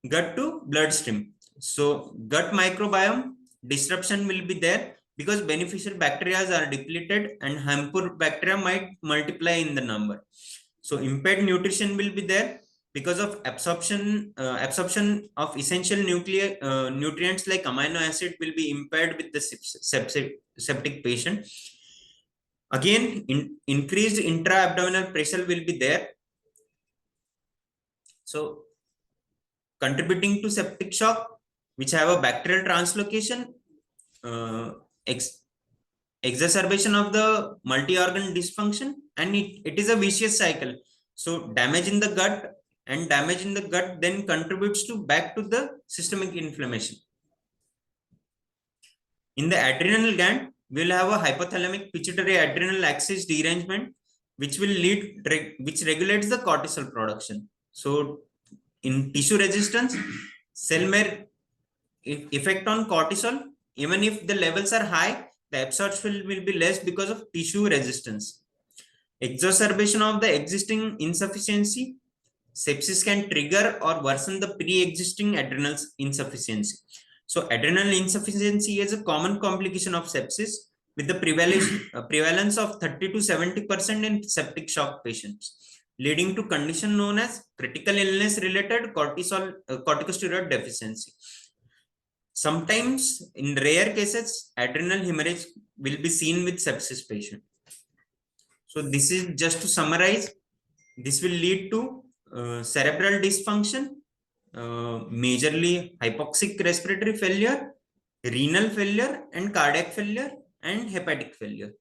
gut to bloodstream. So gut microbiome disruption will be there because beneficial bacteria are depleted and harmful bacteria might multiply in the number. So impaired nutrition will be there because of absorption of essential nutrients like amino acid will be impaired with the septic patient. Again, increased intra-abdominal pressure will be there. So contributing to septic shock, which have a bacterial translocation, exacerbation of the multi-organ dysfunction, and it is a vicious cycle. So damage in the gut, and damage in the gut then contributes to back to the systemic inflammation. In the adrenal gland, we will have a hypothalamic pituitary adrenal axis derangement, which regulates the cortisol production. So in tissue resistance, cell may effect on cortisol. Even if the levels are high, the absorption will be less because of tissue resistance. Exacerbation of the existing insufficiency, sepsis can trigger or worsen the pre-existing adrenal insufficiency. So adrenal insufficiency is a common complication of sepsis with the prevalence of 30 to 70% in septic shock patients, leading to condition known as critical illness related corticosteroid deficiency. Sometimes in rare cases, adrenal hemorrhage will be seen with sepsis patient. So this is just to summarize, this will lead to cerebral dysfunction, majorly hypoxic respiratory failure, renal failure and cardiac failure and hepatic failure.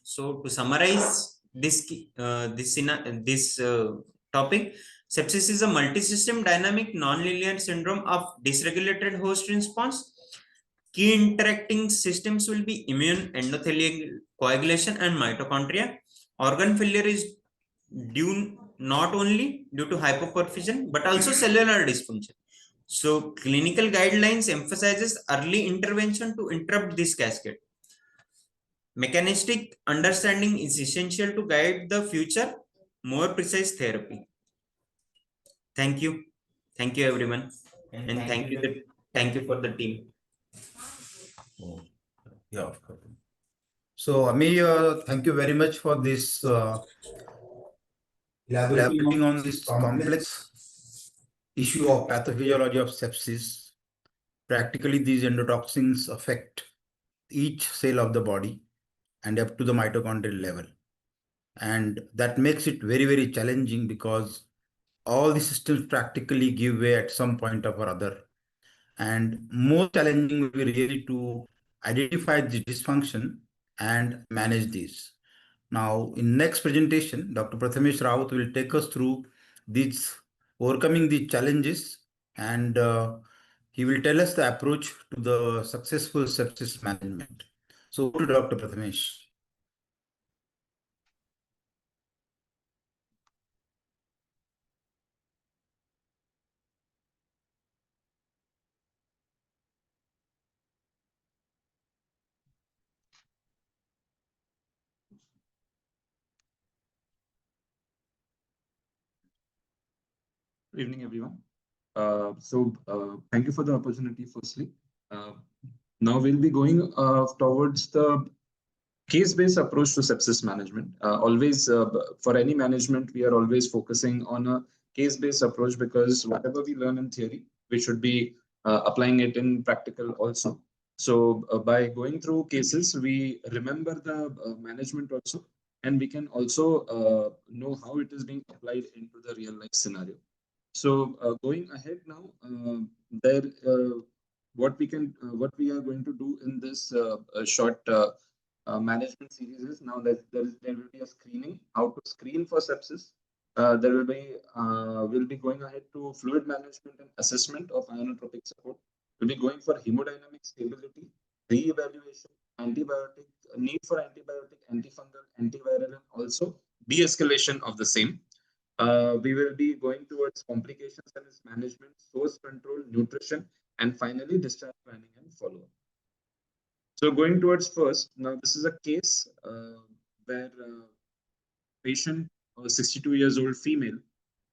So to summarize this topic, sepsis is a multi-system dynamic non-linear syndrome of dysregulated host response. Key interacting systems will be immune, endothelial coagulation, and mitochondria. Organ failure is due not only due to hypoperfusion but also cellular dysfunction. So clinical guidelines emphasizes early intervention to interrupt this cascade. Mechanistic understanding is essential to guide the future more precise therapy. Thank you. Thank you everyone. And thank you for the team. Oh, yeah, of course. So, Amey, thank you very much for this elaborating on this complex issue of pathophysiology of sepsis. Practically, these endotoxins affect each cell of the body and up to the mitochondrial level. And that makes it very, very challenging because all the systems practically give way at some point or other. And most challenging will be really to identify the dysfunction and manage these. Now, in next presentation, Dr. Prathamesh Raut will take us through these overcoming the challenges, and he will tell us the approach to the successful sepsis management. So, to Dr. Prathamesh. Good evening, everyone. Thank you for the opportunity, firstly. Uh, Now we'll be going towards the case-based approach to sepsis management. Always, for any management, we are always focusing on a case-based approach because whatever we learn in theory, we should be applying it in practical also. So by going through cases, we remember the management also, and we can also know how it is being applied into the real life scenario. So going ahead now, there what we are going to do in this short management series is now that there will be a screening, how to screen for sepsis. There will be we'll be going ahead to fluid management and assessment of ionotropic support. We'll be going for hemodynamic stability, re-evaluation, antibiotic need for antibiotic, antifungal, antiviral, and also de-escalation of the same. We will be going towards complications and its management, source control, nutrition, and finally discharge planning and follow-up. So going towards first, now this is a case where patient, a 62 years old female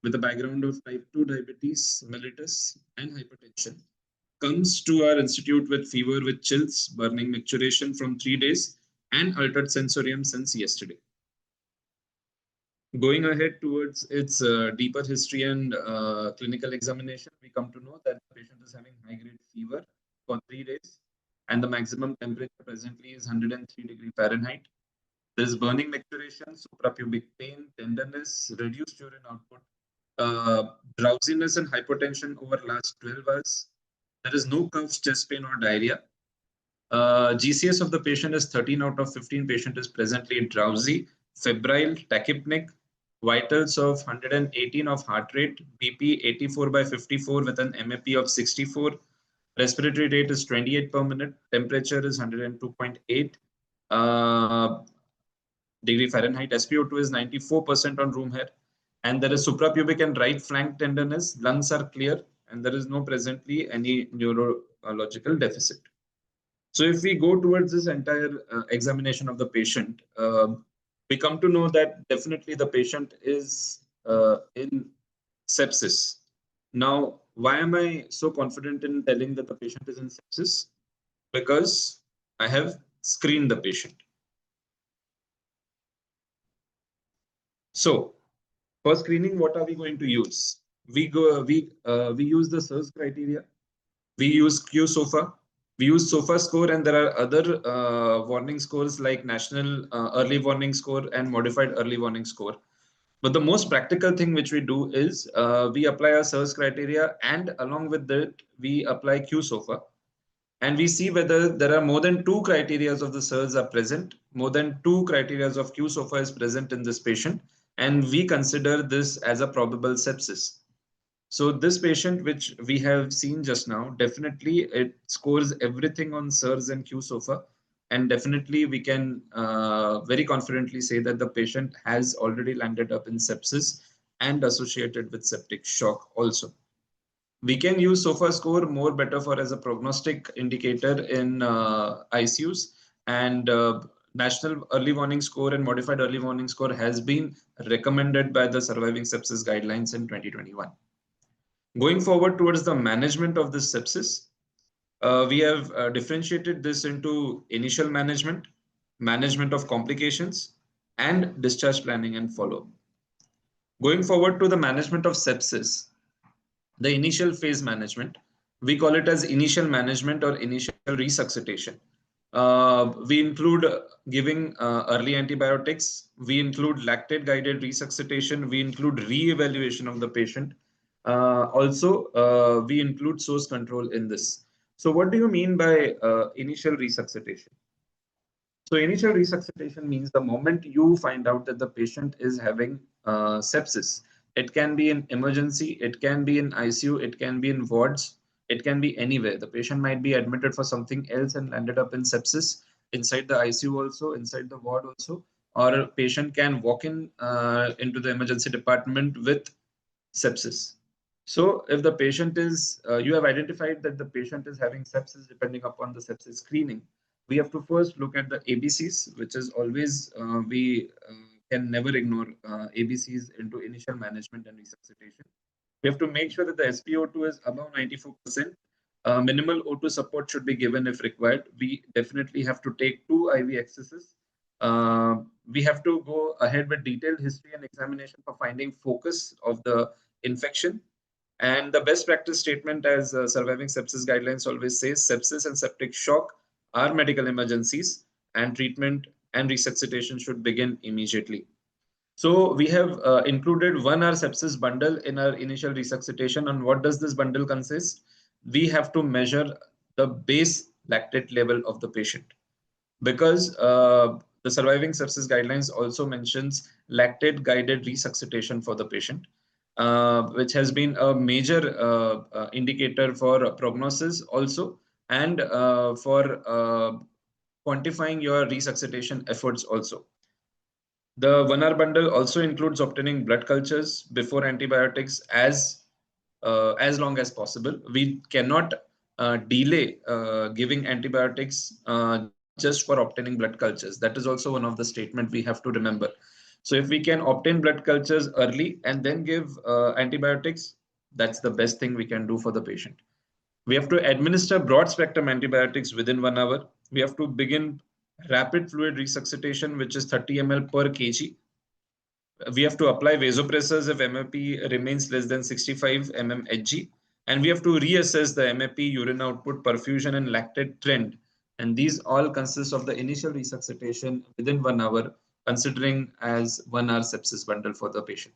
with a background of type 2 diabetes, mellitus, and hypertension, comes to our institute with fever with chills, burning micturition from 3 days, and altered sensorium since yesterday. Going ahead towards its deeper history and clinical examination, we come to know that the patient is having high-grade fever for 3 days, and the maximum temperature presently is 103 degrees Fahrenheit. There is burning micturition, suprapubic pain, tenderness, reduced urine output, drowsiness and hypotension over last 12 hours. There is no cough, chest pain, or diarrhea. GCS of the patient is 13 out of 15. Patient is presently drowsy, febrile, tachypneic, vitals of 118 of heart rate, BP 84/54 with an MAP of 64. Respiratory rate is 28 per minute. Temperature is 102.8 degree Fahrenheit. SpO2 is 94% on room air. And there is suprapubic and right flank tenderness. Lungs are clear, and there is no presently any neurological deficit. So if we go towards this entire examination of the patient, we come to know that definitely the patient is in sepsis. Now, why am I so confident in telling that the patient is in sepsis? Because I have screened the patient. So for screening, what are we going to use? We use the SIRS criteria. We use QSOFA. We use SOFA score, and there are other warning scores like National Early Warning Score and Modified Early Warning Score. But the most practical thing which we do is we apply our SIRS criteria, and along with that, we apply QSOFA. And we see whether there are more than two criteria of the SIRS are present, more than two criteria of QSOFA is present in this patient, and we consider this as a probable sepsis. So this patient, which we have seen just now, definitely it scores everything on SIRS and QSOFA, and definitely we can very confidently say that the patient has already landed up in sepsis and associated with septic shock also. We can use SOFA score more better for as a prognostic indicator in ICUs, and National Early Warning Score and Modified Early Warning Score has been recommended by the Surviving Sepsis Guidelines in 2021. Going forward towards the management of this sepsis, we have differentiated this into initial management, management of complications, and discharge planning and follow-up. Going forward to the management of sepsis, the initial phase management, we call it as initial management or initial resuscitation. We include giving early antibiotics, we include lactate guided resuscitation, we include re-evaluation of the patient. Also, we include source control in this. So what do you mean by initial resuscitation? So initial resuscitation means the moment you find out that the patient is having sepsis. It can be in emergency, it can be in ICU, it can be in wards, it can be anywhere. The patient might be admitted for something else and landed up in sepsis inside the ICU also, inside the ward also, or a patient can walk in into the emergency department with sepsis. So if the patient is, you have identified that the patient is having sepsis depending upon the sepsis screening, we have to first look at the ABCs, which is always, we can never ignore ABCs into initial management and resuscitation. We have to make sure that the SpO2 is above 94%. Minimal O2 support should be given if required. We definitely have to take 2 IV accesses. We have to go ahead with detailed history and examination for finding focus of the infection. And the best practice statement, as Surviving Sepsis Guidelines always says, sepsis and septic shock are medical emergencies, and treatment and resuscitation should begin immediately. So we have included 1 hour sepsis bundle in our initial resuscitation. And what does this bundle consist? We have to measure the base lactate level of the patient, because the Surviving Sepsis Guidelines also mentions lactate guided resuscitation for the patient, which has been a major indicator for prognosis also, and for quantifying your resuscitation efforts also. The 1 hour bundle also includes obtaining blood cultures before antibiotics as long as possible. We cannot delay giving antibiotics just for obtaining blood cultures. That is also one of the statement we have to remember. So if we can obtain blood cultures early and then give antibiotics, that's the best thing we can do for the patient. We have to administer broad spectrum antibiotics within 1 hour. We have to begin rapid fluid resuscitation, which is 30 ml per kg. We have to apply vasopressors if MAP remains less than 65 mmHg. And we have to reassess the MAP, urine output, perfusion, and lactate trend. And these all consist of the initial resuscitation within 1 hour, considering as 1 hour sepsis bundle for the patient.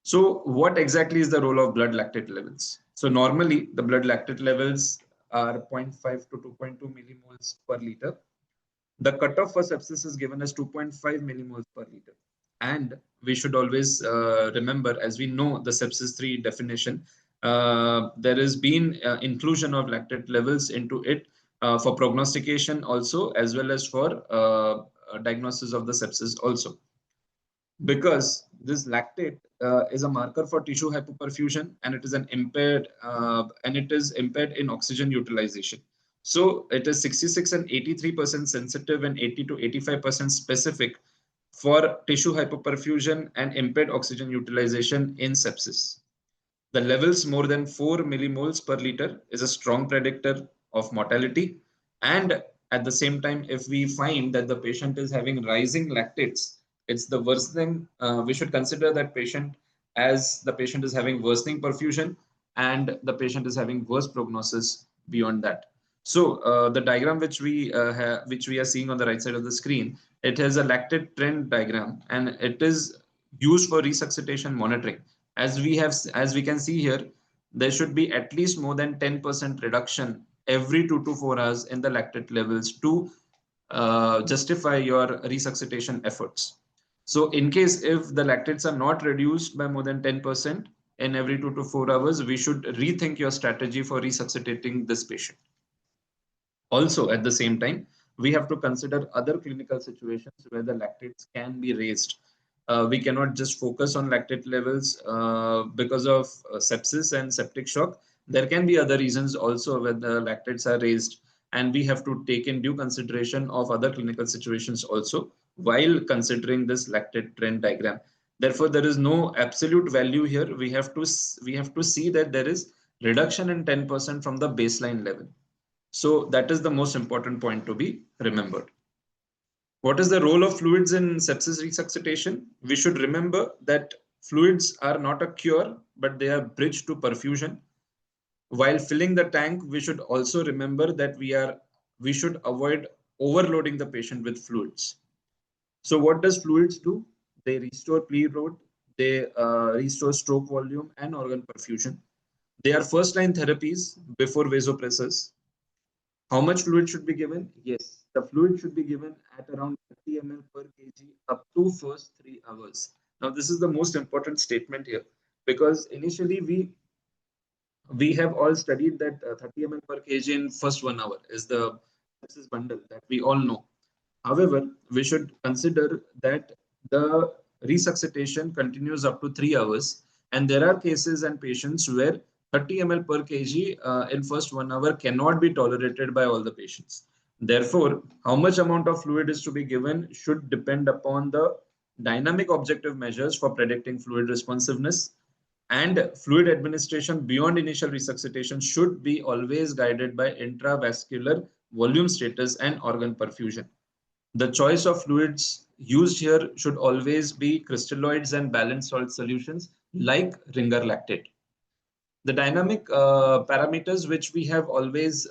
So what exactly is the role of blood lactate levels? So normally the blood lactate levels are 0.5 to 2.2 millimoles per liter. The cutoff for sepsis is given as 2.5 millimoles per liter. And we should always remember, as we know the sepsis 3 definition, there has been inclusion of lactate levels into it for prognostication also, as well as for diagnosis of the sepsis also. Because this lactate is a marker for tissue hypoperfusion, and it is an impaired in oxygen utilization. So it is 66 and 83% sensitive and 80 to 85% specific for tissue hypoperfusion and impaired oxygen utilization in sepsis. The levels more than 4 millimoles per liter is a strong predictor of mortality. And at the same time, if we find that the patient is having rising lactates, it's the worsening. We should consider that patient as the patient is having worsening perfusion and the patient is having worse prognosis beyond that. So the diagram which we are seeing on the right side of the screen, it has a lactate trend diagram, and it is used for resuscitation monitoring. As we can see here, there should be at least more than 10% reduction every 2 to 4 hours in the lactate levels to justify your resuscitation efforts. So in case if the lactates are not reduced by more than 10% in every 2 to 4 hours, we should rethink your strategy for resuscitating this patient. Also, at the same time, we have to consider other clinical situations where the lactates can be raised. We cannot just focus on lactate levels because of sepsis and septic shock. There can be other reasons also where the lactates are raised, and we have to take in due consideration of other clinical situations also while considering this lactate trend diagram. Therefore, there is no absolute value here. We have to see that there is reduction in 10% from the baseline level. So that is the most important point to be remembered. What is the role of fluids in sepsis resuscitation? We should remember that fluids are not a cure, but they are bridge to perfusion. While filling the tank, we should also remember that we should avoid overloading the patient with fluids. So what does fluids do? They restore bleed load, they restore stroke volume and organ perfusion. They are first line therapies before vasopressors. How much fluid should be given? Yes, the fluid should be given at around 30 ml per kg up to first 3 hours. Now, this is the most important statement here, because initially we have all studied that 30 ml per kg in first 1 hour is the sepsis bundle that we all know. However, we should consider that the resuscitation continues up to 3 hours, and there are cases and patients where 30 ml per kg in first 1 hour cannot be tolerated by all the patients. Therefore, how much amount of fluid is to be given should depend upon the dynamic objective measures for predicting fluid responsiveness, and fluid administration beyond initial resuscitation should be always guided by intravascular volume status and organ perfusion. The choice of fluids used here should always be crystalloids and balanced salt solutions like Ringer lactate. The dynamic parameters which we have always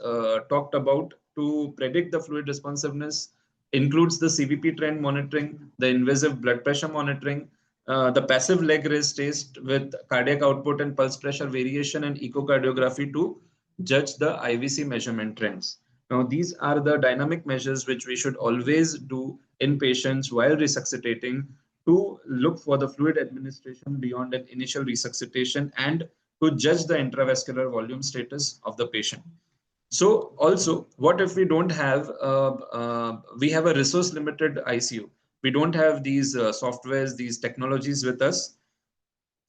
talked about to predict the fluid responsiveness includes the CVP trend monitoring, the invasive blood pressure monitoring, the passive leg raise test with cardiac output and pulse pressure variation, and echocardiography to judge the IVC measurement trends. Now, these are the dynamic measures which we should always do in patients while resuscitating to look for the fluid administration beyond an initial resuscitation and to judge the intravascular volume status of the patient. So also, what if we don't have, we have a resource limited ICU. We don't have these softwares, these technologies with us.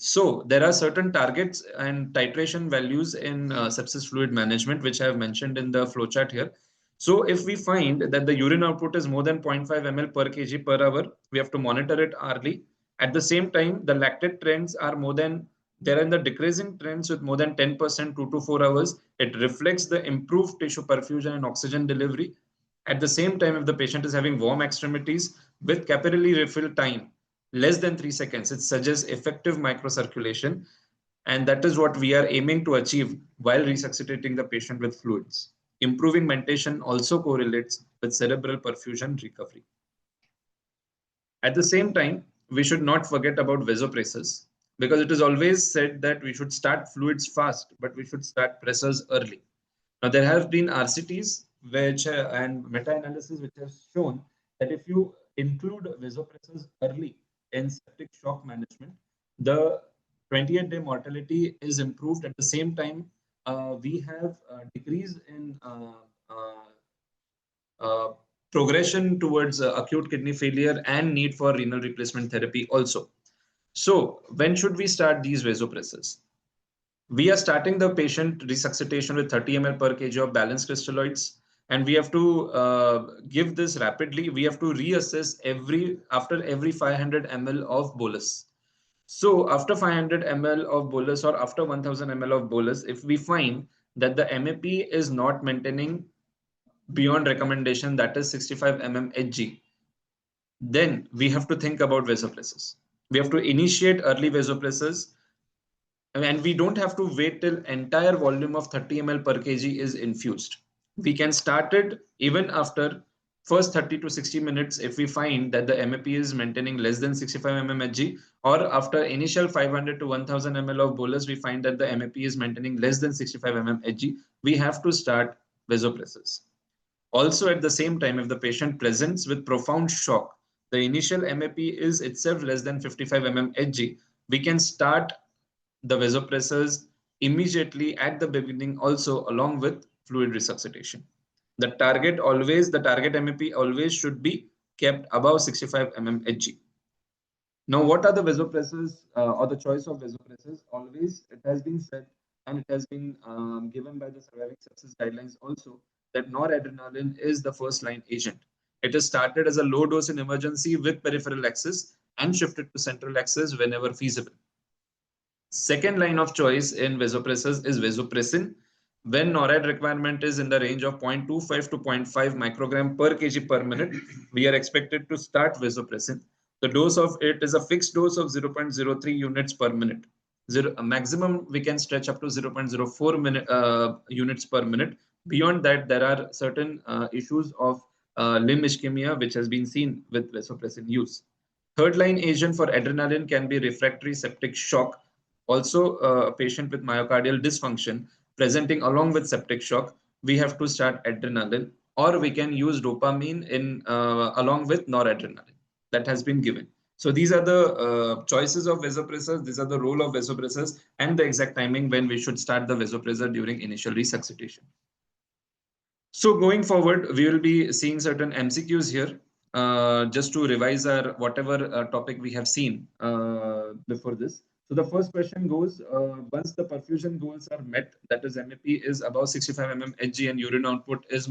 So there are certain targets and titration values in sepsis fluid management, which I have mentioned in the flowchart here. So if we find that the urine output is more than 0.5 ml per kg per hour, we have to monitor it hourly. At the same time, the lactate trends are they're in the decreasing trends with more than 10% 2 to 4 hours. It reflects the improved tissue perfusion and oxygen delivery. At the same time, if the patient is having warm extremities with capillary refill time less than 3 seconds, it suggests effective microcirculation. And that is what we are aiming to achieve while resuscitating the patient with fluids. Improving mentation also correlates with cerebral perfusion recovery. At the same time, we should not forget about vasopressors, because it is always said that we should start fluids fast, but we should start pressors early. Now, there have been RCTs and meta-analysis which have shown that if you include vasopressors early in septic shock management, the 28-day mortality is improved. At the same time, we have a decrease in uh, progression towards acute kidney failure and need for renal replacement therapy also. So when should we start these vasopressors? We are starting the patient resuscitation with 30 ml per kg of balanced crystalloids, and we have to give this rapidly. We have to reassess after every 500 ml of bolus. So after 500 ml of bolus or after 1000 ml of bolus, if we find that the MAP is not maintaining beyond recommendation, that is 65 mmHg, then we have to think about vasopressors. We have to initiate early vasopressors, and we don't have to wait till entire volume of 30 ml per kg is infused. We can start it even after first 30 to 60 minutes, if we find that the MAP is maintaining less than 65 mm Hg, or after initial 500 to 1000 ml of bolus, we find that the MAP is maintaining less than 65 mm Hg, we have to start vasopressors. Also, at the same time, if the patient presents with profound shock, the initial MAP is itself less than 55 mm Hg, we can start the vasopressors immediately at the beginning, also along with fluid resuscitation. The target MAP always should be kept above 65 mm Hg. Now, what are the vasopressors or the choice of vasopressors? Always, it has been said and it has been given by the surviving sepsis guidelines also that noradrenaline is the first line agent. It is started as a low dose in emergency with peripheral access and shifted to central access whenever feasible. Second line of choice in vasopressors is vasopressin. When NORAD requirement is in the range of 0.25 to 0.5 microgram per kg per minute, we are expected to start vasopressin. The dose of it is a fixed dose of 0.03 units per minute. Maximum we can stretch up to 0.04 units per minute. Beyond that, there are certain issues of limb ischemia which has been seen with vasopressin use. Third line agent for adrenaline can be refractory septic shock. Also, a patient with myocardial dysfunction presenting along with septic shock, we have to start adrenaline, or we can use dopamine in along with noradrenaline that has been given. So these are the choices of vasopressors. These are the role of vasopressors and the exact timing when we should start the vasopressor during initial resuscitation. So going forward, we will be seeing certain MCQs here, just to revise our whatever topic we have seen before this. So the first question goes, once the perfusion goals are met, that is MAP is above 65 mm Hg and urine output is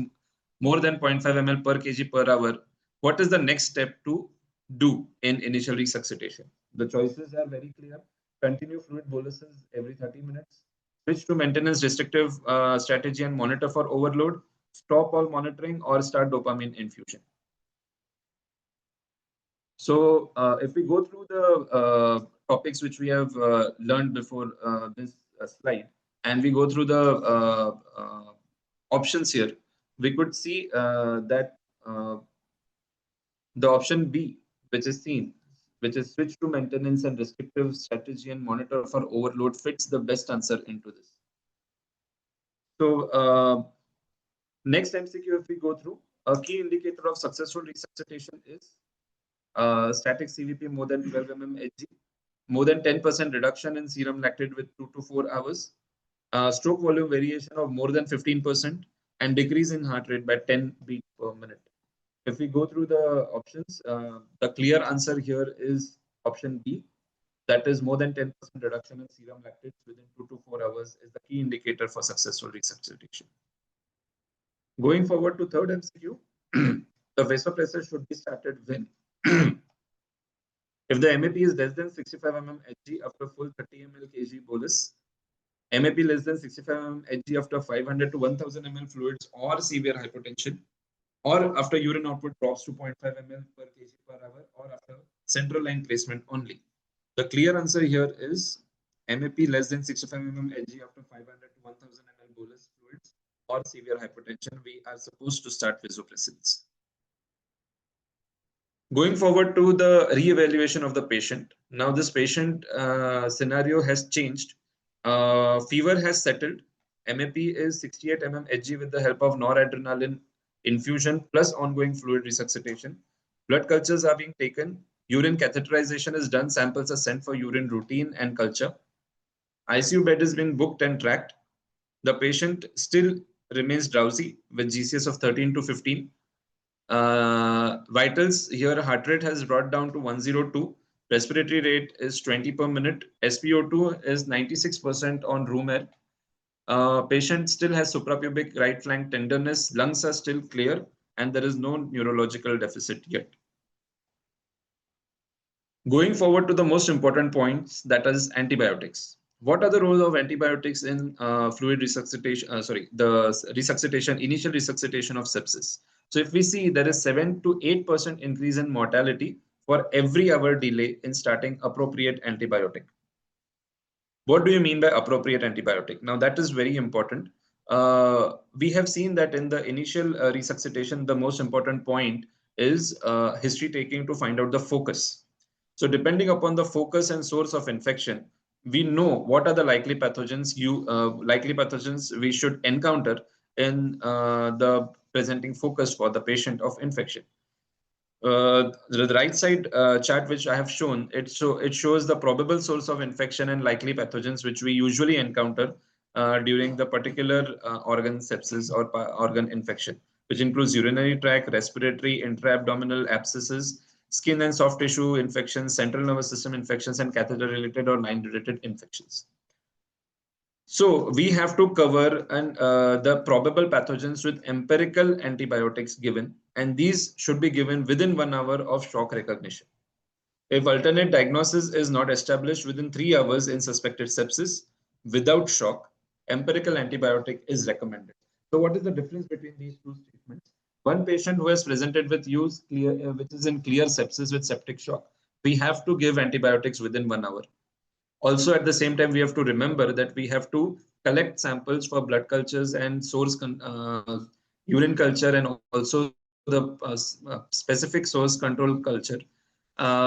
more than 0.5 ml per kg per hour, what is the next step to do in initial resuscitation? The choices are very clear. Continue fluid boluses every 30 minutes. Switch to maintenance restrictive strategy and monitor for overload. Stop all monitoring or start dopamine infusion. So if we go through the topics which we have learned before this slide, and we go through the options here, we could see that the option B, which is seen, which is switch to maintenance and restrictive strategy and monitor for overload, fits the best answer into this. So next MCQ, if we go through, a key indicator of successful resuscitation is static CVP more than 12 mm Hg, more than 10% reduction in serum lactate with 2 to 4 hours, stroke volume variation of more than 15%, and decrease in heart rate by 10 beats per minute. If we go through the options, the clear answer here is option B. That is more than 10% reduction in serum lactates within 2 to 4 hours is the key indicator for successful resuscitation. Going forward to third MCQ, the vasopressor should be started when if the MAP is less than 65 mm Hg after full 30 ml kg bolus, MAP less than 65 mm Hg after 500 to 1000 ml fluids or severe hypotension, or after urine output drops to 0.5 ml per kg per hour, or after central line placement only. The clear answer here is MAP less than 65 mm Hg after 500 to 1000 ml bolus fluids or severe hypotension, we are supposed to start vasopressors. Going forward to the re-evaluation of the patient. Now this patient scenario has changed. Fever has settled. MAP is 68 mm Hg with the help of noradrenaline infusion plus ongoing fluid resuscitation. Blood cultures are being taken. Urine catheterization is done. Samples are sent for urine routine and culture. ICU bed is being booked and tracked. The patient still remains drowsy with GCS of 13 to 15. Vitals here, heart rate has brought down to 102. Respiratory rate is 20 per minute. SpO2 is 96% on room air. Patient still has suprapubic right flank tenderness. Lungs are still clear, and there is no neurological deficit yet. Going forward to the most important points, that is antibiotics. What are the roles of antibiotics in fluid resuscitation? The resuscitation, initial resuscitation of sepsis. So if we see, there is 7 to 8% increase in mortality for every hour delay in starting appropriate antibiotic. What do you mean by appropriate antibiotic? Now that is very important. we have seen that in the initial resuscitation, the most important point is history taking to find out the focus. So depending upon the focus and source of infection, we know what are the likely pathogens we should encounter in the presenting focus for the patient of infection. The right side chart which I have shown, it shows the probable source of infection and likely pathogens which we usually encounter during the particular organ sepsis or organ infection, which includes urinary tract, respiratory, intra-abdominal abscesses, skin and soft tissue infections, central nervous system infections, and catheter-related or line-related infections. So we have to cover the probable pathogens with empirical antibiotics given, and these should be given within 1 hour of shock recognition. If alternate diagnosis is not established within 3 hours in suspected sepsis without shock, empirical antibiotic is recommended. So what is the difference between these two statements? One patient who has presented with which is in clear sepsis with septic shock, we have to give antibiotics within 1 hour. Also, at the same time, we have to remember that we have to collect samples for blood cultures and urine culture, and also the specific source control culture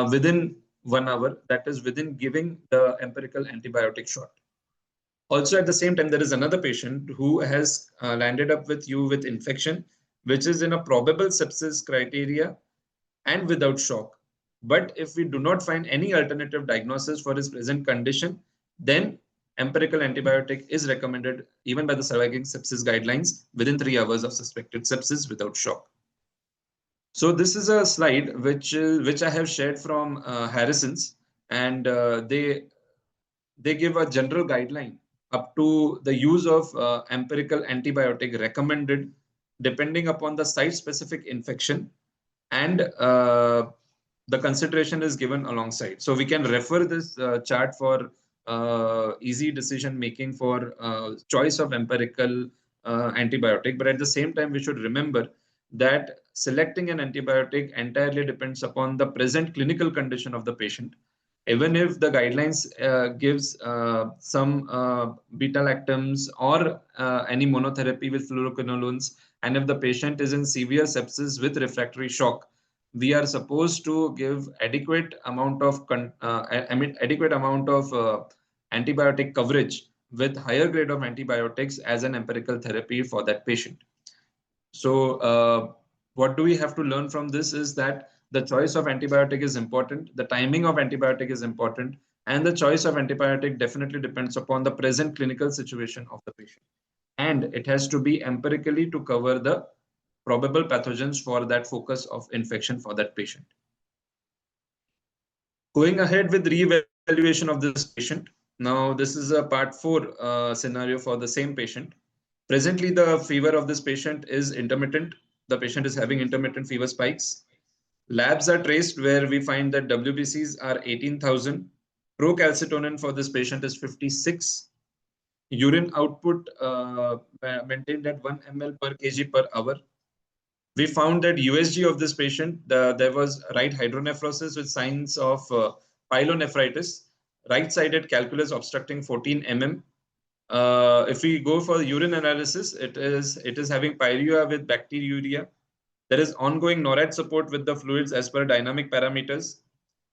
within 1 hour, that is within giving the empirical antibiotic shot. Also, at the same time, there is another patient who has landed up with you with infection, which is in a probable sepsis criteria and without shock. But if we do not find any alternative diagnosis for his present condition, then empirical antibiotic is recommended even by the surviving sepsis guidelines within 3 hours of suspected sepsis without shock. So this is a slide which I have shared from Harrison's, and they give a general guideline up to the use of empirical antibiotic recommended depending upon the site-specific infection, and the consideration is given alongside. So we can refer this chart for easy decision making for choice of empirical antibiotic. But at the same time, we should remember that selecting an antibiotic entirely depends upon the present clinical condition of the patient. Even if the guidelines gives some beta-lactams or any monotherapy with fluoroquinolones, and if the patient is in severe sepsis with refractory shock, we are supposed to give adequate amount of antibiotic coverage with higher grade of antibiotics as an empirical therapy for that patient. So what do we have to learn from this is that the choice of antibiotic is important, the timing of antibiotic is important, and the choice of antibiotic definitely depends upon the present clinical situation of the patient. And it has to be empirically to cover the probable pathogens for that focus of infection for that patient. Going ahead with re-evaluation of this patient. Now, this is a part 4 scenario for the same patient. Presently, the fever of this patient is intermittent. The patient is having intermittent fever spikes. Labs are traced where we find that WBCs are 18,000. Procalcitonin for this patient is 56. Urine output maintained at 1 ml per kg per hour. We found that USG of this patient, there was right hydronephrosis with signs of pyelonephritis, right-sided calculus obstructing 14 mm. If we go for urine analysis, it is having pyuria with bacteriuria. There is ongoing NORAD support with the fluids as per dynamic parameters,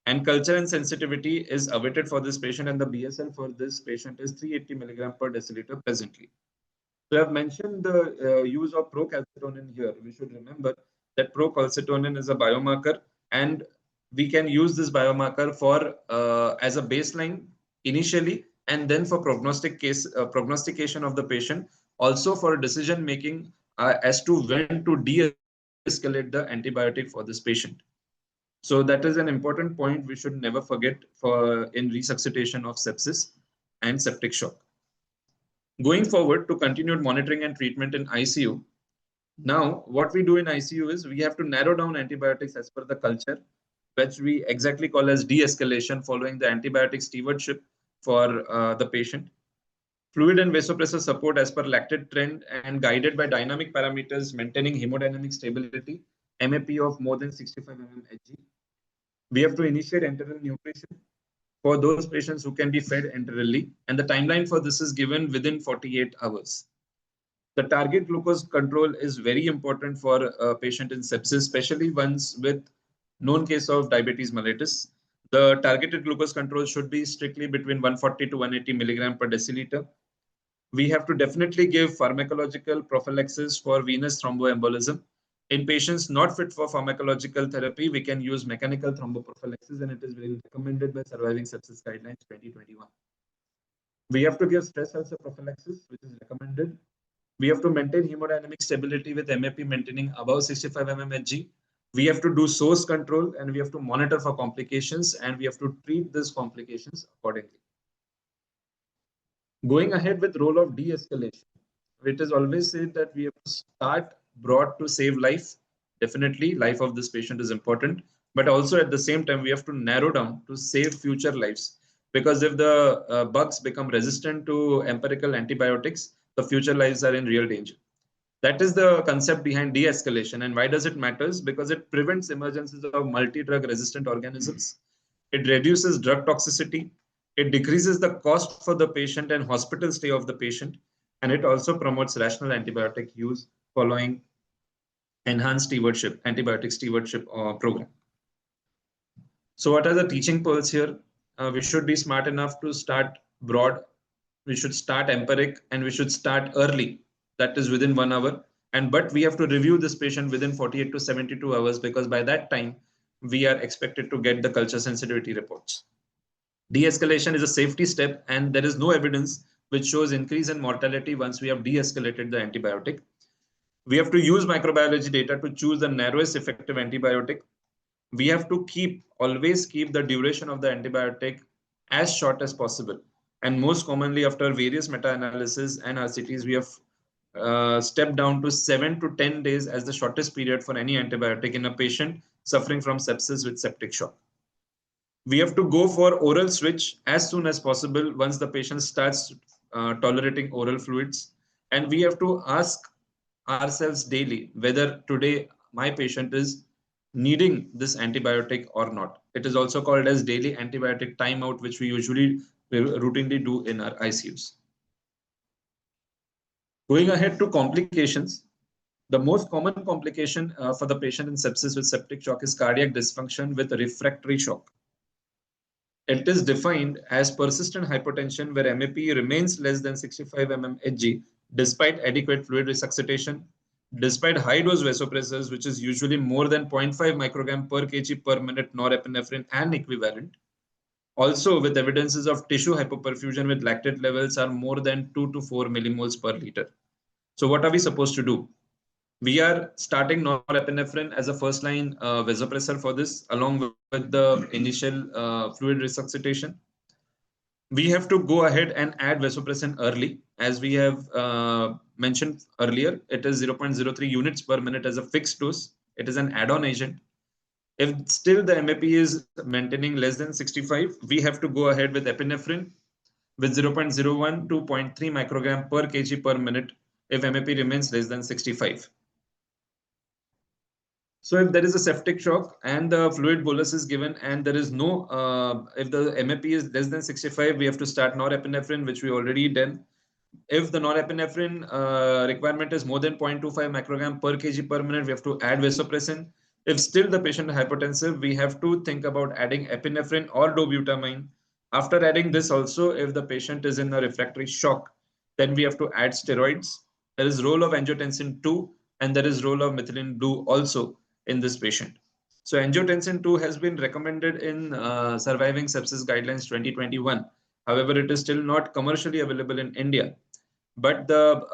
and culture and sensitivity is awaited for this patient, and the BSL for this patient is 380 milligram per deciliter presently. So I have mentioned the use of procalcitonin here. We should remember that procalcitonin is a biomarker, and we can use this biomarker for as a baseline initially, and then for prognostication of the patient, also for decision making as to when to de-escalate the antibiotic for this patient. So that is an important point we should never forget for in resuscitation of sepsis and septic shock. Going forward to continued monitoring and treatment in ICU. Now, what we do in ICU is we have to narrow down antibiotics as per the culture, which we exactly call as de-escalation following the antibiotic stewardship for the patient. Fluid and vasopressor support as per lactate trend and guided by dynamic parameters maintaining hemodynamic stability, MAP of more than 65 mmHg. We have to initiate enteral nutrition for those patients who can be fed enterally, and the timeline for this is given within 48 hours. The target glucose control is very important for a patient in sepsis, especially ones with known case of diabetes mellitus. The targeted glucose control should be strictly between 140 to 180 milligram per deciliter. We have to definitely give pharmacological prophylaxis for venous thromboembolism. In patients not fit for pharmacological therapy, we can use mechanical thromboprophylaxis, and it is very recommended by Surviving Sepsis Guidelines 2021. We have to give stress ulcer prophylaxis, which is recommended. We have to maintain hemodynamic stability with MAP maintaining above 65 mmHg. We have to do source control, and we have to monitor for complications, and we have to treat these complications accordingly. Going ahead with role of de-escalation, it is always said that we have to start broad to save life. Definitely, life of this patient is important, but also at the same time, we have to narrow down to save future lives. Because if the bugs become resistant to empirical antibiotics, the future lives are in real danger. That is the concept behind de-escalation. And why does it matters? Because it prevents emergences of multi-drug resistant organisms. It reduces drug toxicity. It decreases the cost for the patient and hospital stay of the patient. And it also promotes rational antibiotic use following enhanced stewardship, antibiotic stewardship program. So what are the teaching pearls here? We should be smart enough to start broad. We should start empiric, and we should start early. That is within 1 hour. But we have to review this patient within 48 to 72 hours, because by that time, we are expected to get the culture sensitivity reports. De-escalation is a safety step, and there is no evidence which shows increase in mortality once we have de-escalated the antibiotic. We have to use microbiology data to choose the narrowest effective antibiotic. We have to always keep the duration of the antibiotic as short as possible. And most commonly, after various meta-analysis and RCTs, we have stepped down to 7 to 10 days as the shortest period for any antibiotic in a patient suffering from sepsis with septic shock. We have to go for oral switch as soon as possible once the patient starts tolerating oral fluids. And we have to ask ourselves daily whether today my patient is needing this antibiotic or not. It is also called as daily antibiotic timeout, which we usually routinely do in our ICUs. Going ahead to complications, the most common complication for the patient in sepsis with septic shock is cardiac dysfunction with refractory shock. It is defined as persistent hypotension where MAP remains less than 65 mmHg despite adequate fluid resuscitation, despite high-dose vasopressors, which is usually more than 0.5 microgram per kg per minute norepinephrine and equivalent. Also, with evidences of tissue hypoperfusion with lactate levels are more than 2 to 4 millimoles per liter. So what are we supposed to do? We are starting norepinephrine as a first-line vasopressor for this, along with the initial fluid resuscitation. We have to go ahead and add vasopressin early. As we have mentioned earlier, it is 0.03 units per minute as a fixed dose. It is an add-on agent. If still the MAP is maintaining less than 65, we have to go ahead with epinephrine with 0.01 to 0.3 microgram per kg per minute if MAP remains less than 65. So if there is a septic shock and the fluid bolus is given and there is no, if the MAP is less than 65, we have to start norepinephrine, which we already done. If the norepinephrine requirement is more than 0.25 microgram per kg per minute, we have to add vasopressin. If still the patient is hypotensive, we have to think about adding epinephrine or dobutamine. After adding this also, if the patient is in a refractory shock, then we have to add steroids. There is role of angiotensin 2 and there is role of methylene blue also in this patient. So angiotensin 2 has been recommended in Surviving Sepsis Guidelines 2021. However, it is still not commercially available in India. But the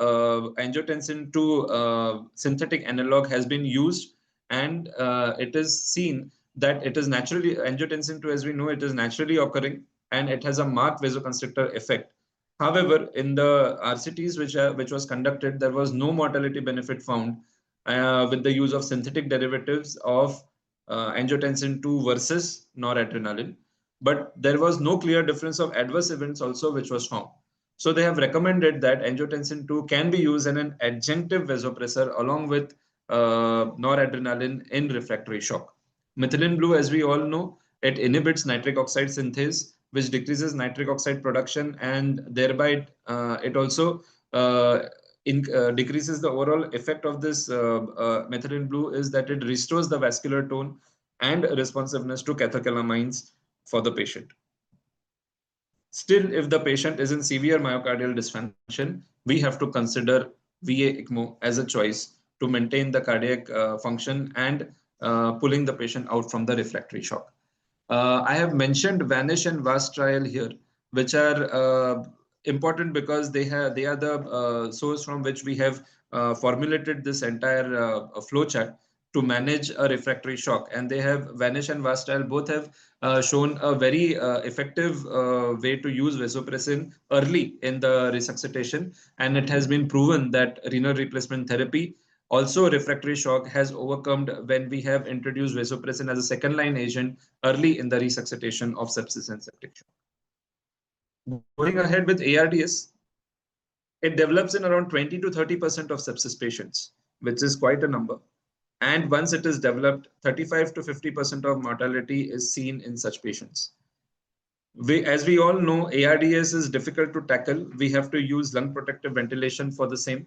angiotensin 2 synthetic analog has been used, and it is seen that it is naturally, angiotensin 2, as we know, it is naturally occurring and it has a marked vasoconstrictor effect. However, in the RCTs which was conducted, there was no mortality benefit found with the use of synthetic derivatives of angiotensin 2 versus noradrenaline. But there was no clear difference of adverse events also which was found. So they have recommended that angiotensin 2 can be used as an adjunctive vasopressor along with noradrenaline in refractory shock. Methylene blue, as we all know, it inhibits nitric oxide synthase, which decreases nitric oxide production, and thereby it also decreases the overall effect of this methylene blue is that it restores the vascular tone and responsiveness to catecholamines for the patient. Still, if the patient is in severe myocardial dysfunction, we have to consider VA ECMO as a choice to maintain the cardiac function and pulling the patient out from the refractory shock. I have mentioned VANISH and VAST trial here, which are important because they are the source from which we have formulated this entire flow chart to manage a refractory shock. And they have VANISH and VAST trial both have shown a very effective way to use vasopressin early in the resuscitation, and it has been proven that renal replacement therapy, also refractory shock, has overcome when we have introduced vasopressin as a second line agent early in the resuscitation of sepsis and septic shock. Going ahead with ARDS, it develops in around 20 to 30% of sepsis patients, which is quite a number. And once it is developed, 35 to 50% of mortality is seen in such patients. As we all know, ARDS is difficult to tackle. We have to use lung protective ventilation for the same.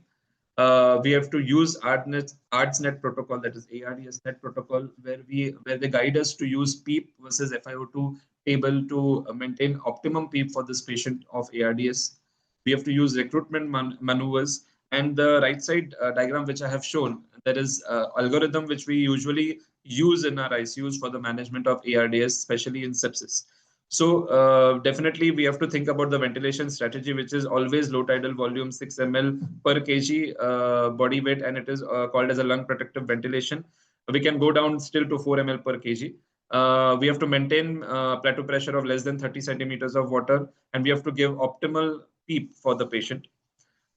We have to use ARDSNet protocol, that is ARDSNet protocol, where they guide us to use PEEP versus FiO2 table to maintain optimum PEEP for this patient of ARDS. We have to use recruitment maneuvers, and the right side diagram which I have shown, there is algorithm which we usually use in our ICUs for the management of ARDS, especially in sepsis. So definitely we have to think about the ventilation strategy, which is always low tidal volume, 6 ml per kg body weight, and it is called as a lung protective ventilation. We can go down still to 4 ml per kg. We have to maintain plateau pressure of less than 30 centimeters of water, and we have to give optimal PEEP for the patient.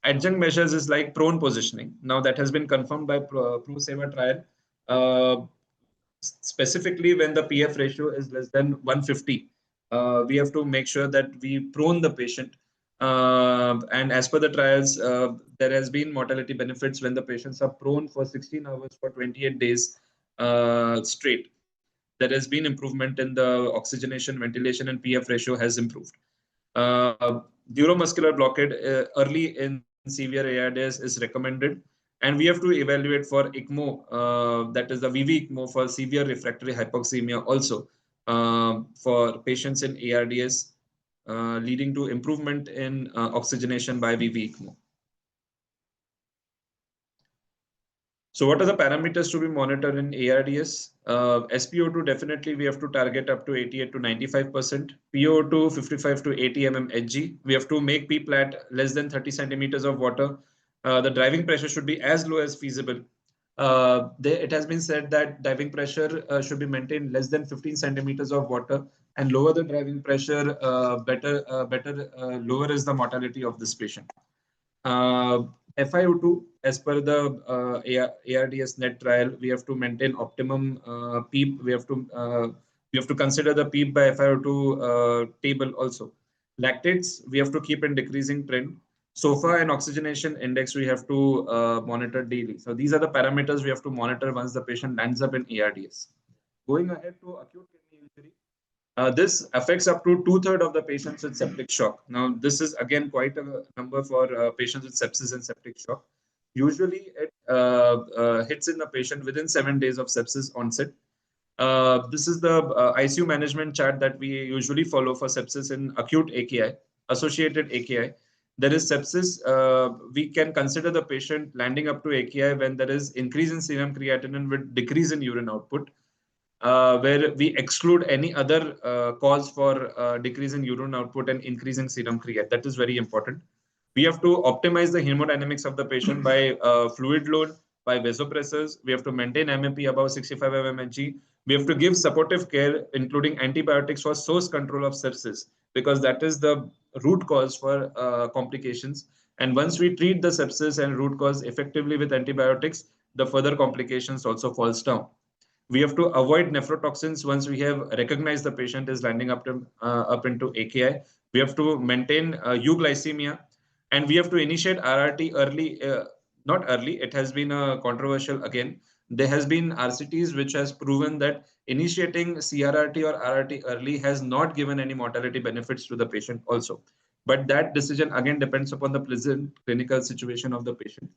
Adjunct measures is like prone positioning. Now that has been confirmed by ProSeva trial. Specifically when the PF ratio is less than 150, we have to make sure that we prone the patient. And as per the trials, there has been mortality benefits when the patients are prone for 16 hours for 28 days straight. There has been improvement in the oxygenation, ventilation, and PF ratio has improved. Neuromuscular blockade early in severe ARDS is recommended. And we have to evaluate for ECMO, that is the VV ECMO for severe refractory hypoxemia also for patients in ARDS, leading to improvement in oxygenation by VV ECMO. So what are the parameters to be monitored in ARDS? SpO2, definitely we have to target up to 88 to 95%. PO2, 55 to 80 mmHg. We have to make P-plat less than 30 centimeters of water. The driving pressure should be as low as feasible. It has been said that driving pressure should be maintained less than 15 centimeters of water, and lower the driving pressure, lower is the mortality of this patient. FiO2, as per the ARDS net trial, we have to maintain optimum PEEP. We have to consider the PEEP by FiO2 table also. Lactates, we have to keep in decreasing trend. SOFA and oxygenation index we have to monitor daily. So these are the parameters we have to monitor once the patient lands up in ARDS. Going ahead to acute kidney injury. This affects up to 2/3 of the patients with septic shock. Now, this is again quite a number for patients with sepsis and septic shock. Usually, it hits in the patient within 7 days of sepsis onset. This is the ICU management chart that we usually follow for sepsis in acute AKI, associated AKI. There is sepsis. We can consider the patient landing up to AKI when there is increase in serum creatinine with decrease in urine output. Where we exclude any other cause for decrease in urine output and increasing serum creat. That is very important. We have to optimize the hemodynamics of the patient by fluid load, by vasopressors. We have to maintain MAP above 65 mmHg. We have to give supportive care, including antibiotics for source control of sepsis, because that is the root cause for complications. And once we treat the sepsis and root cause effectively with antibiotics, the further complications also falls down. We have to avoid nephrotoxins once we have recognized the patient is landing up into AKI. We have to maintain euglycemia, and we have to initiate RRT early. Not early, it has been controversial again. There has been RCTs which has proven that initiating CRRT or RRT early has not given any mortality benefits to the patient also. but that decision again depends upon the present clinical situation of the patient.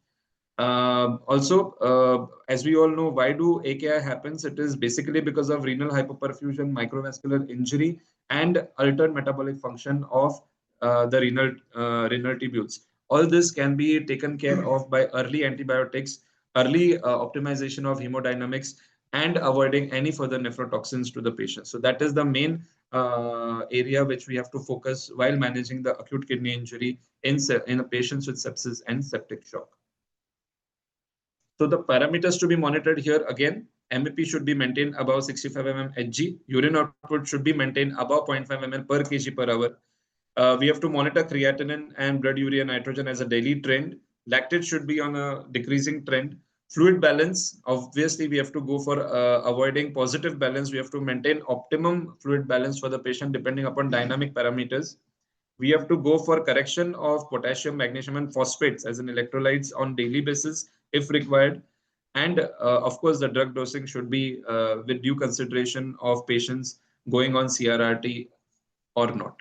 As we all know, why do AKI happens? It is basically because of renal hypoperfusion, microvascular injury, and altered metabolic function of the renal tubules. All this can be taken care of by early antibiotics, early optimization of hemodynamics, and avoiding any further nephrotoxins to the patient. So that is the main area which we have to focus while managing the acute kidney injury in patients with sepsis and septic shock. So the parameters to be monitored here again, MEP should be maintained above 65 mm Hg. Urine output should be maintained above 0.5 ml per kg per hour. We have to monitor creatinine and blood urea nitrogen as a daily trend. Lactate should be on a decreasing trend. Fluid balance, obviously, we have to go for avoiding positive balance. We have to maintain optimum fluid balance for the patient depending upon dynamic parameters. We have to go for correction of potassium, magnesium, and phosphates as an electrolytes on daily basis if required. And of course, the drug dosing should be with due consideration of patients going on CRRT or not.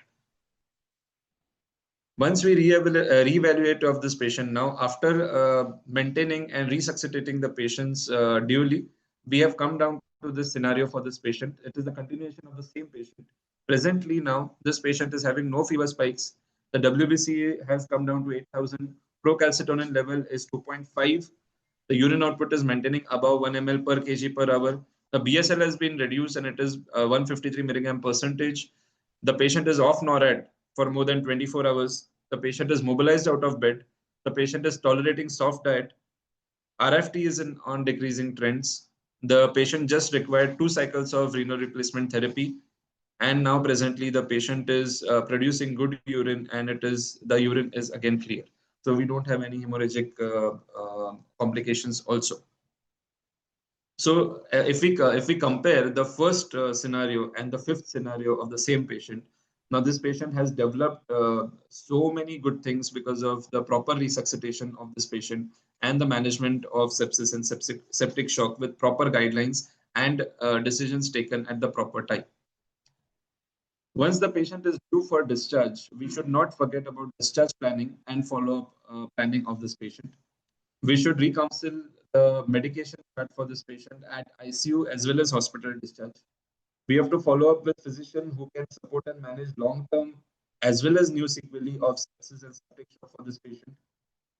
Once we reevaluate of this patient now, after maintaining and resuscitating the patients duly, we have come down to this scenario for this patient. It is the continuation of the same patient. Presently now, this patient is having no fever spikes. The WBC has come down to 8,000. Procalcitonin level is 2.5. The urine output is maintaining above 1 ml per kg per hour. The BSL has been reduced and it is 153 milligram percentage. The patient is off NORAD for more than 24 hours. The patient is mobilized out of bed. The patient is tolerating soft diet. RFT is on decreasing trends. The patient just required 2 cycles of renal replacement therapy. And now presently the patient is producing good urine and the urine is again clear. So we don't have any hemorrhagic complications also. So if we compare the first scenario and the fifth scenario of the same patient, now this patient has developed so many good things because of the proper resuscitation of this patient and the management of sepsis and septic shock with proper guidelines and decisions taken at the proper time. Once the patient is due for discharge, we should not forget about discharge planning and follow-up planning of this patient. We should recounsel the medication start for this patient at ICU as well as hospital discharge. We have to follow up with physician who can support and manage long-term as well as new sequelae of sepsis and septic shock for this patient.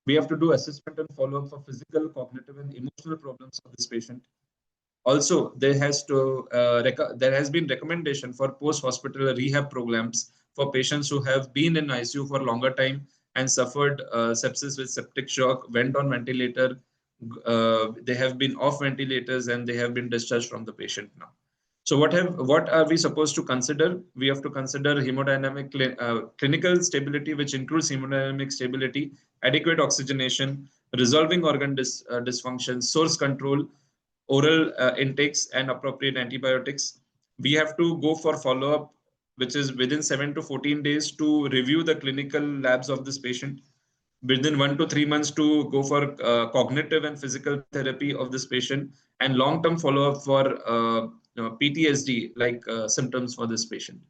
We have to do assessment and follow-up for physical, cognitive, and emotional problems of this patient. Also, there has been recommendation for post-hospital rehab programs for patients who have been in ICU for longer time and suffered sepsis with septic shock, went on ventilator. They have been off ventilators and they have been discharged from the patient now. So what are we supposed to consider? We have to consider hemodynamic clinical stability, which includes hemodynamic stability, adequate oxygenation, resolving organ dysfunction, source control, oral intakes, and appropriate antibiotics. We have to go for follow-up, which is within 7 to 14 days to review the clinical labs of this patient. Within 1 to 3 months to go for cognitive and physical therapy of this patient, and long-term follow-up for PTSD like symptoms for this patient.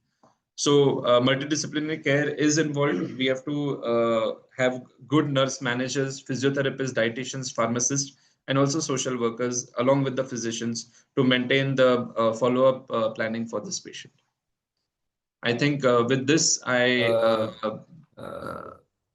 So multidisciplinary care is involved. We have to have good nurse managers, physiotherapists, dietitians, pharmacists, and also social workers along with the physicians to maintain the follow-up planning for this patient. I think with this, I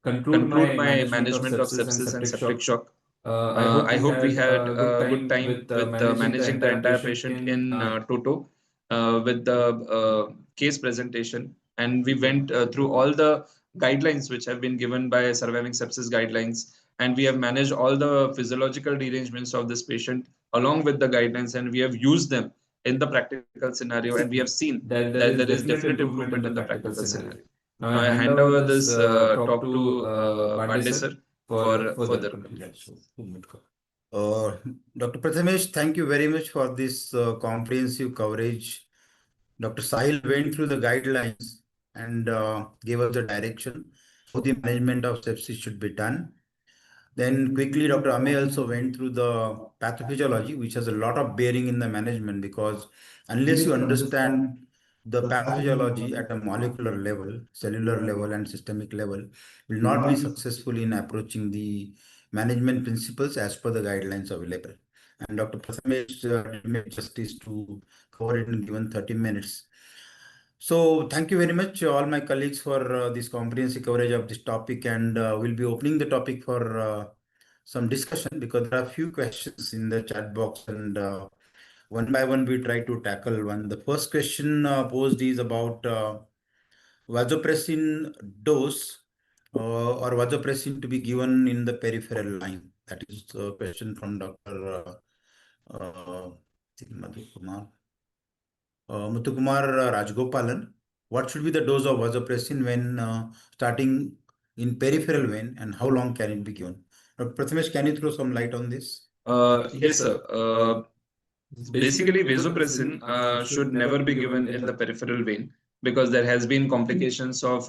conclude my management of sepsis and septic shock. I hope we had a good time with managing the entire patient in toto with the case presentation. And we went through all the guidelines which have been given by surviving sepsis guidelines. And we have managed all the physiological derangements of this patient along with the guidelines. And we have used them in the practical scenario. And we have seen that there is definite improvement in the practical scenario. Now I hand over this talk to Bande sir for further comments. Dr. Prathamesh, thank you very much for this comprehensive coverage. Dr. Sahil went through the guidelines and gave us the direction how the management of sepsis should be done. Then quickly, Dr. Amey also went through the pathophysiology, which has a lot of bearing in the management, because unless you understand the pathophysiology at a molecular level, cellular level, and systemic level will not be successful in approaching the management principles as per the guidelines available. And Dr. Prathamesh did make justice to cover it in given 30 minutes. So thank you very much, all my colleagues, for this comprehensive coverage of this topic, and we'll be opening the topic for some discussion because there are a few questions in the chat box, and one by one we try to tackle one. The first question posed is about vasopressin dose or vasopressin to be given in the peripheral line. That is a question from Dr. Uh, Muthukumar Rajgopalan. What should be the dose of vasopressin when starting in peripheral vein, and how long can it be given? Dr. Prathamesh, can you throw some light on this? Yes, sir. Basically, vasopressin should never be given in the peripheral vein because there has been complications of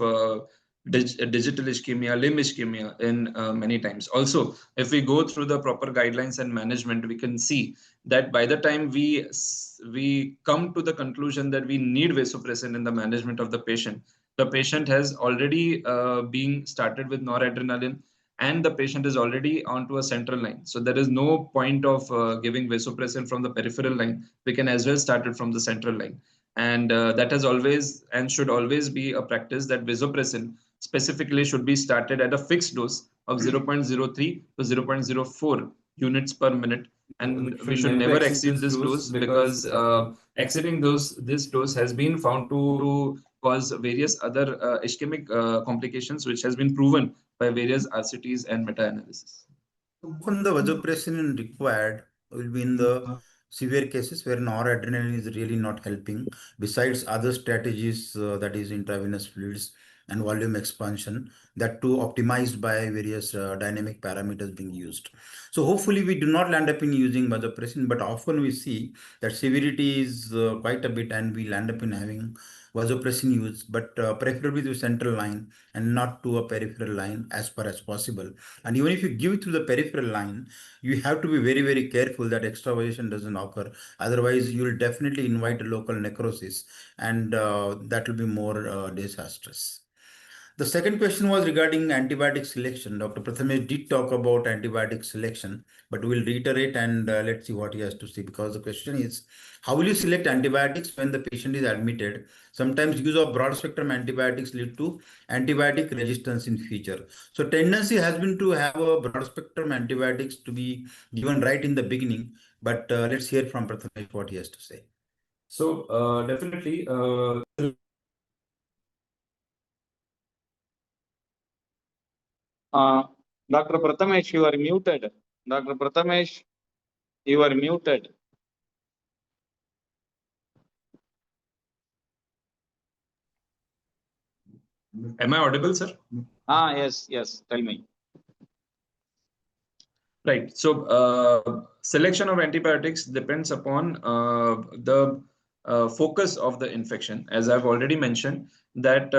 digital ischemia, limb ischemia in many times. Also, if we go through the proper guidelines and management, we can see that by the time we come to the conclusion that we need vasopressin in the management of the patient has already been started with noradrenaline, and the patient is already onto a central line. So there is no point of giving vasopressin from the peripheral line. We can as well start it from the central line. And that has always and should always be a practice that vasopressin specifically should be started at a fixed dose of 0.03 to 0.04 units per minute. And we should never exceed this dose because exceeding this dose has been found to cause various other ischemic complications, which has been proven by various RCTs and meta-analysis. Often the vasopressin required will be in the severe cases where noradrenaline is really not helping, besides other strategies that is intravenous fluids and volume expansion, that too optimized by various dynamic parameters being used. So hopefully we do not land up in using vasopressin, but often we see that severity is quite a bit and we land up in having vasopressin use, but preferably to central line and not to a peripheral line as far as possible. And even if you give it to the peripheral line, you have to be very, very careful that extravasation doesn't occur. Otherwise, you will definitely invite a local necrosis, and that will be more disastrous. The second question was regarding antibiotic selection. Dr. Prathamesh did talk about antibiotic selection, but we'll reiterate and let's see what he has to say, because the question is, how will you select antibiotics when the patient is admitted? Sometimes use of broad spectrum antibiotics lead to antibiotic resistance in future. So tendency has been to have a broad spectrum antibiotics to be given right in the beginning, but let's hear from Prathamesh what he has to say. So definitely Dr. Prathamesh, you are muted. Dr. Prathamesh, you are muted. Am I audible, sir? Yes. Tell me. Right. So selection of antibiotics depends upon the focus of the infection. As I've already mentioned, that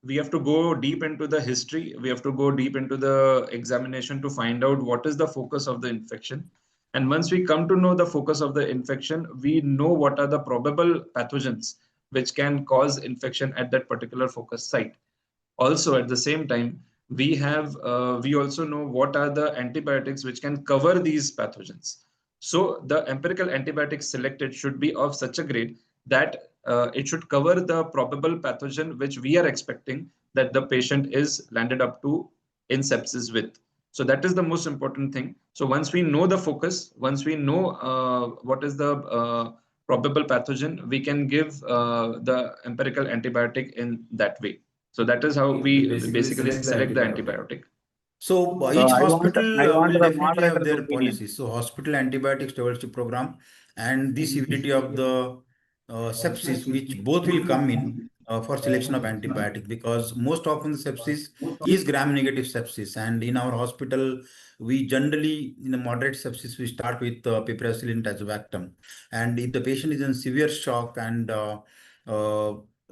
we have to go deep into the history. We have to go deep into the examination to find out what is the focus of the infection. And once we come to know the focus of the infection, we know what are the probable pathogens which can cause infection at that particular focus site. Also, at the same time, we also know what are the antibiotics which can cover these pathogens. So the empirical antibiotics selected should be of such a grade that it should cover the probable pathogen which we are expecting that the patient is landed up to in sepsis with. So that is the most important thing. So once we know the focus, once we know what is the probable pathogen, we can give the empirical antibiotic in that way. So that is how we basically select the antibiotic. So each hospital I want will the definitely have moderator's their opinion. policies. So hospital antibiotic stewardship program and the severity of the sepsis, which both will come in for selection of antibiotic, because most often the sepsis is gram-negative sepsis, and in our hospital we generally, in a moderate sepsis, we start with piperacillin tazobactam, and if the patient is in severe shock and uh,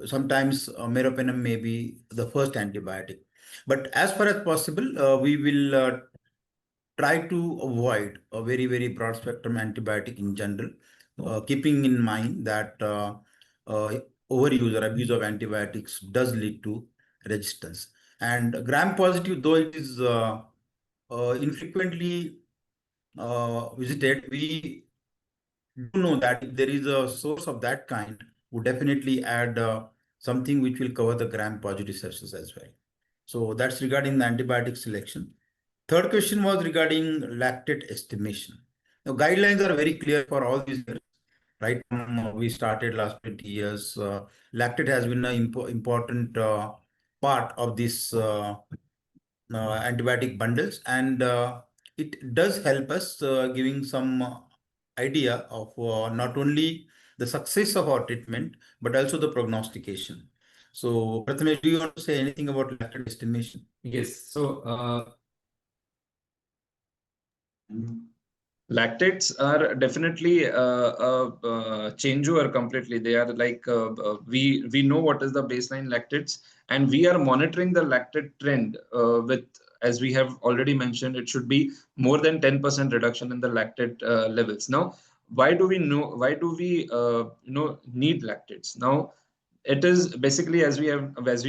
sometimes meropenem may be the first antibiotic. But as far as possible, we will try to avoid a very, very broad spectrum antibiotic in general, keeping in mind that overuse or abuse of antibiotics does lead to resistance. And gram positive, though it is infrequently visited, we do know that if there is a source of that kind, would definitely add something which will cover the gram positive sepsis as well. So that's regarding the antibiotic selection. Third question was regarding lactate estimation. Now, guidelines are very clear for all these years. Right from we started last 20 years, lactate has been an important part of this antibiotic bundles, and it does help us giving some idea of not only the success of our treatment but also the prognostication. So, Prathamesh, do you want to say anything about lactate estimation? Yes. So, lactates are definitely a changeover completely. They are like we know what is the baseline lactates, and we are monitoring the lactate trend with, as we have already mentioned, it should be more than 10% reduction in the lactate levels. Now, why do we know? Why do we need lactates? Now, it is basically, as we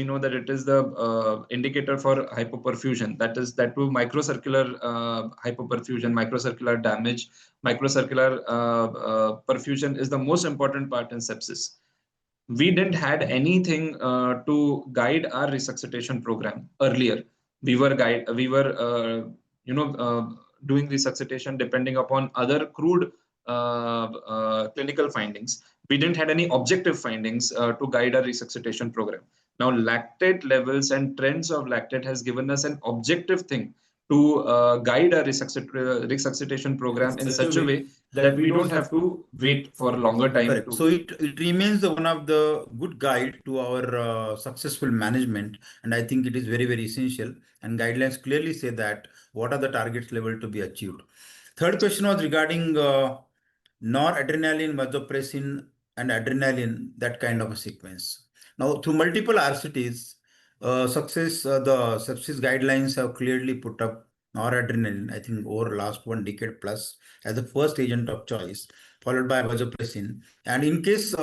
know, that it is the indicator for hypoperfusion, that is that to microcircular hypoperfusion, microcircular damage. Microcircular perfusion is the most important part in sepsis. We didn't had anything to guide our resuscitation program earlier. We were doing resuscitation depending upon other crude clinical findings. We didn't had any objective findings to guide our resuscitation program. Now, lactate levels and trends of lactate has given us an objective thing to guide our resuscitation program in such a way that we don't have to wait for a longer time. Correct. So it remains one of the good guide to our successful management, and I think it is very, very essential. And guidelines clearly say that what are the targets level to be achieved. Third question was regarding noradrenaline, vasopressin, and adrenaline, that kind of a sequence. Now, through multiple RCTs, the sepsis guidelines have clearly put up noradrenaline, I think over last 1 decade plus, as the first agent of choice, followed by vasopressin. And in case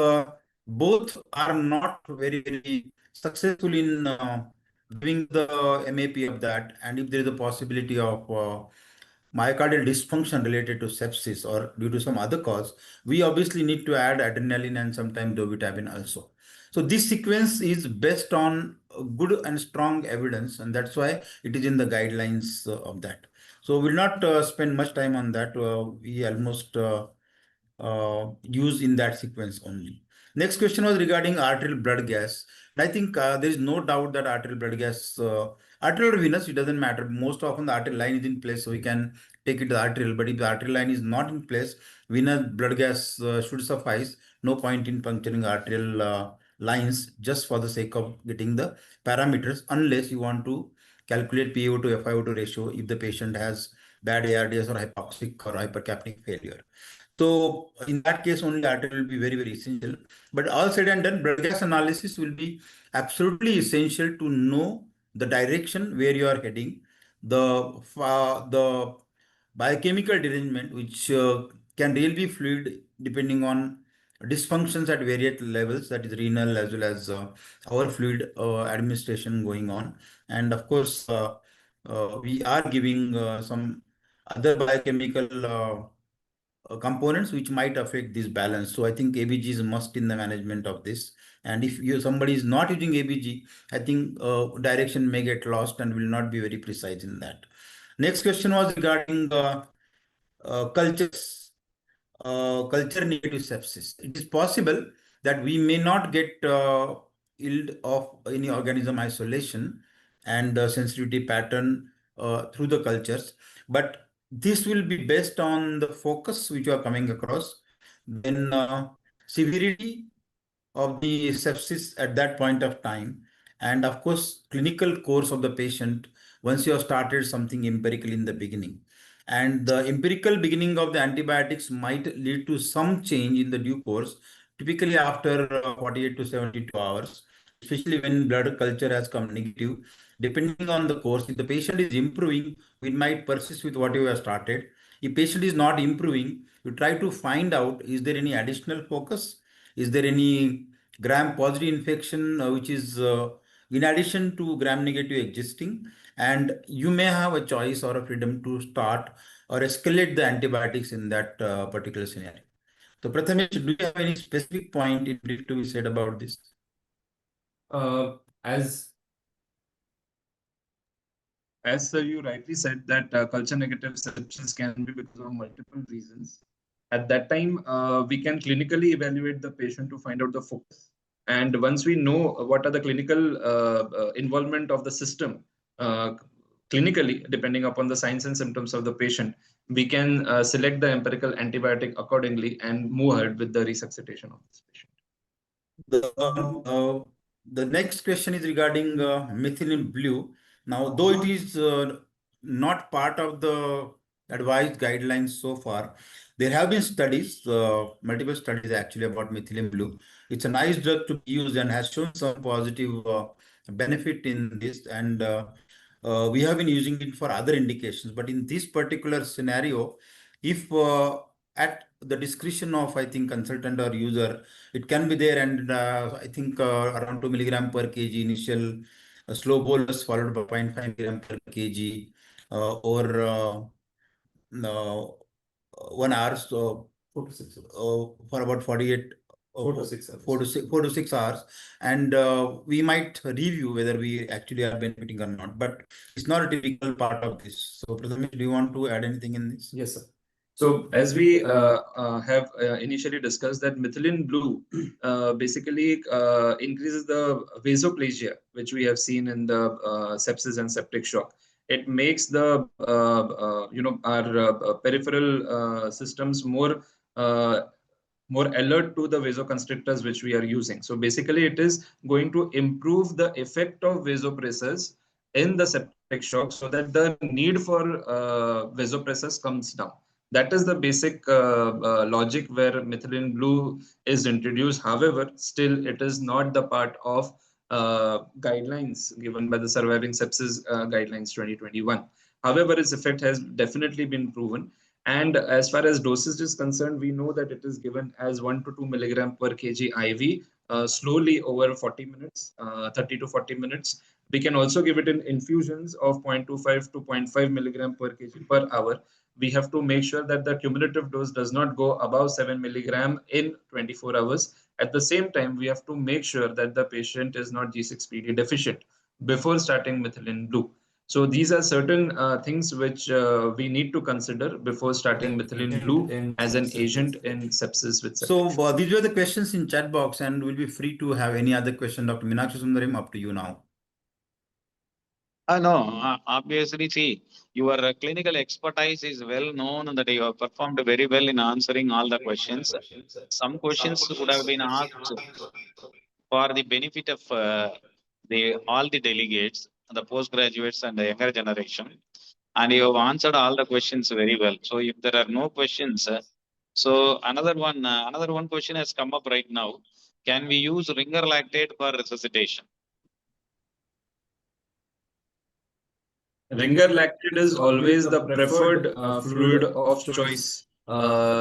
both are not very, very successful in giving the MAP of that, and if there is a possibility of myocardial dysfunction related to sepsis or due to some other cause, we obviously need to add adrenaline and sometimes dobutamine also. So this sequence is based on good and strong evidence, and that's why it is in the guidelines of that. So we'll not spend much time on that. We almost use in that sequence only. Next question was regarding arterial blood gas. And I think there is no doubt that arterial blood gas, arterial or venous, it doesn't matter. Most often the arterial line is in place, so we can take it to the arterial. But if the arterial line is not in place, venous blood gas should suffice. No point in puncturing arterial lines just for the sake of getting the parameters, unless you want to calculate PaO to FiO2 ratio if the patient has bad ARDS or hypoxic or hypercapnic failure. So in that case, only arterial will be very, very essential. But all said and done, blood gas analysis will be absolutely essential to know the direction where you are heading, the biochemical derangement, which can really be fluid depending on dysfunctions at various levels, that is renal as well as our fluid administration going on. And of course, we are giving some other biochemical components which might affect this balance. So I think ABG is a must in the management of this. And if somebody is not using ABG, I think direction may get lost and will not be very precise in that. Next question was regarding cultures, culture negative sepsis. It is possible that we may not get yield of any organism isolation and sensitivity pattern through the cultures, but this will be based on the focus which you are coming across, then severity of the sepsis at that point of time, and of course clinical course of the patient once you have started something empirical in the beginning. And the empirical beginning of the antibiotics might lead to some change in the due course, typically after 48 to 72 hours, especially when blood culture has come negative. Depending on the course, if the patient is improving, we might persist with what you have started. If patient is not improving, you try to find out, is there any additional focus? Is there any gram-positive infection, which is in addition to gram-negative existing, and you may have a choice or a freedom to start or escalate the antibiotics in that particular scenario. So, Prathamesh, do you have any specific point in brief to be said about this? As sir, you rightly said that culture negative sepsis can be because of multiple reasons. At that time, we can clinically evaluate the patient to find out the focus. And once we know what are the clinical involvement of the system, clinically, depending upon the signs and symptoms of the patient, we can select the empirical antibiotic accordingly and move ahead with the resuscitation of this patient. The next question is regarding methylene blue. Now, though it is not part of the advised guidelines so far, there have been studies, multiple studies actually about methylene blue. It's a nice drug to be used and has shown some positive benefit in this, and we have been using it for other indications. But in this particular scenario, if at the discretion of, I think, consultant or user, it can be there, and I think around 2 milligram per kg initial slow bolus followed by 0.5 milligram per kg over uh, 1 hour, so 4 to 6 for about 48 4 to 6 hours, and we might review whether we actually are benefiting or not, but it's not a typical part of this. So Prathamesh, do you want to add anything in this? Yes, sir. So as we have initially discussed, that methylene blue basically increases the vasoplasia, which we have seen in the sepsis and septic shock. It makes the our peripheral systems more alert to the vasoconstrictors which we are using. So basically, it is going to improve the effect of vasopressors in the septic shock, so that the need for vasopressors comes down. That is the basic logic where methylene blue is introduced. However, still it is not the part of guidelines given by the Surviving Sepsis Guidelines 2021. However, its effect has definitely been proven. And as far as dosage is concerned, we know that it is given as 1 to 2 milligram per kg IV, slowly over 40 minutes, 30 to 40 minutes. We can also give it in infusions of 0.25 to 0.5 milligram per kg per hour. We have to make sure that the cumulative dose does not go above 7 milligram in 24 hours. At the same time, we have to make sure that the patient is not G6PD deficient before starting methylene blue. So these are certain things which we need to consider before starting methylene blue as an agent in sepsis with septic shock. So these were the questions in chat box, and we'll be free to have any other question. Dr. Meenakshi Sundaram, up to you now. No, obviously, see, your clinical expertise is well known that you have performed very well in answering all the questions. Some questions would have been asked for the benefit of all the delegates, the postgraduates and the younger generation, and you have answered all the questions very well. So if there are no questions, so another one question has come up right now. Can we use ringer lactate for resuscitation? Ringer lactate is always the preferred fluid of choice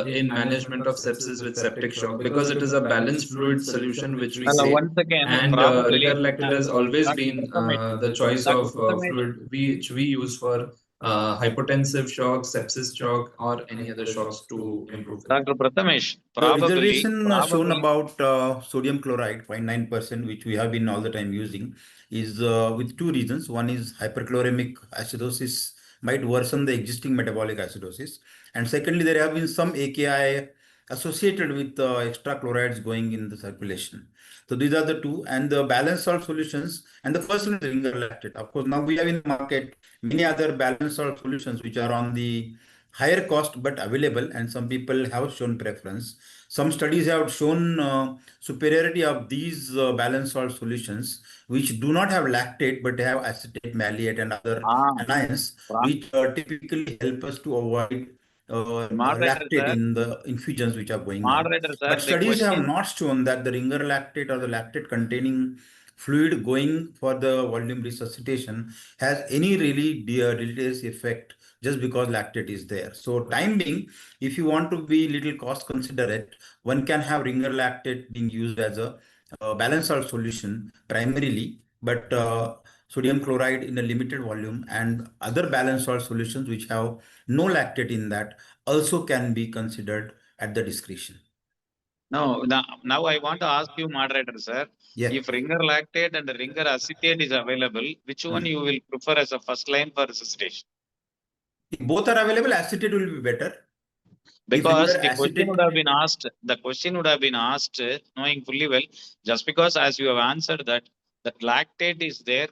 in management of sepsis with septic shock, because it is a balanced fluid solution which we say. Once again, And probably ringer lactate has always Dr. been Prathamesh, the choice Dr. of Prathamesh, fluid which we use for hypotensive shock, sepsis shock, or any other shocks to improve the Dr. Prathamesh, The probably, reservation shown about sodium chloride 0.9%, which we have been all the time using, is with two reasons. One is hyperchloremic acidosis might worsen the existing metabolic acidosis, and secondly, there have been some AKI associated with extra chlorides going in the circulation. So these are the two, and the balanced salt solutions. And the first one is ringer lactate. Of course, now we have in the market many other balanced salt solutions which are on the higher cost but available, and some people have shown preference. Some studies have shown superiority of these balanced salt solutions, which do not have lactate but have acetate, malate, and other ah, anions, from which typically help us to avoid moderator, lactate sir, in the infusions which are going on. moderator, sir, But the studies have question, not shown that the ringer lactate or the lactate containing fluid going for the volume resuscitation has any really deleterious effect just because lactate is there. So time being, if you want to be little cost considerate, one can have ringer lactate being used as a balanced salt solution primarily, but sodium chloride in a limited volume and other balanced salt solutions which have no lactate in that also can be considered at the discretion. Now I want to ask you, moderator sir, Yeah. if ringer lactate and ringer acetate is available, which one you will prefer as a first line for resuscitation? If both are available, acetate will be better. Because If the question acetate, would have been asked, knowing fully well, just because as you have answered that lactate is there,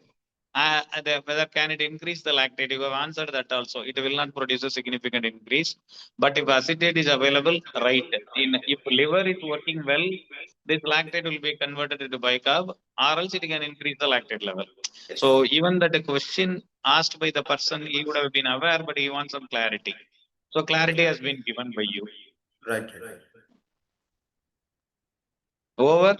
whether can it increase the lactate? You have answered that also. It will not produce a significant increase. But if acetate is available, right? If liver is working well, this lactate will be converted into bicarb, or else it can increase the lactate level. So even that the question asked by the person, he would have been aware, but he wants some clarity. So clarity has been given by you. right. Over.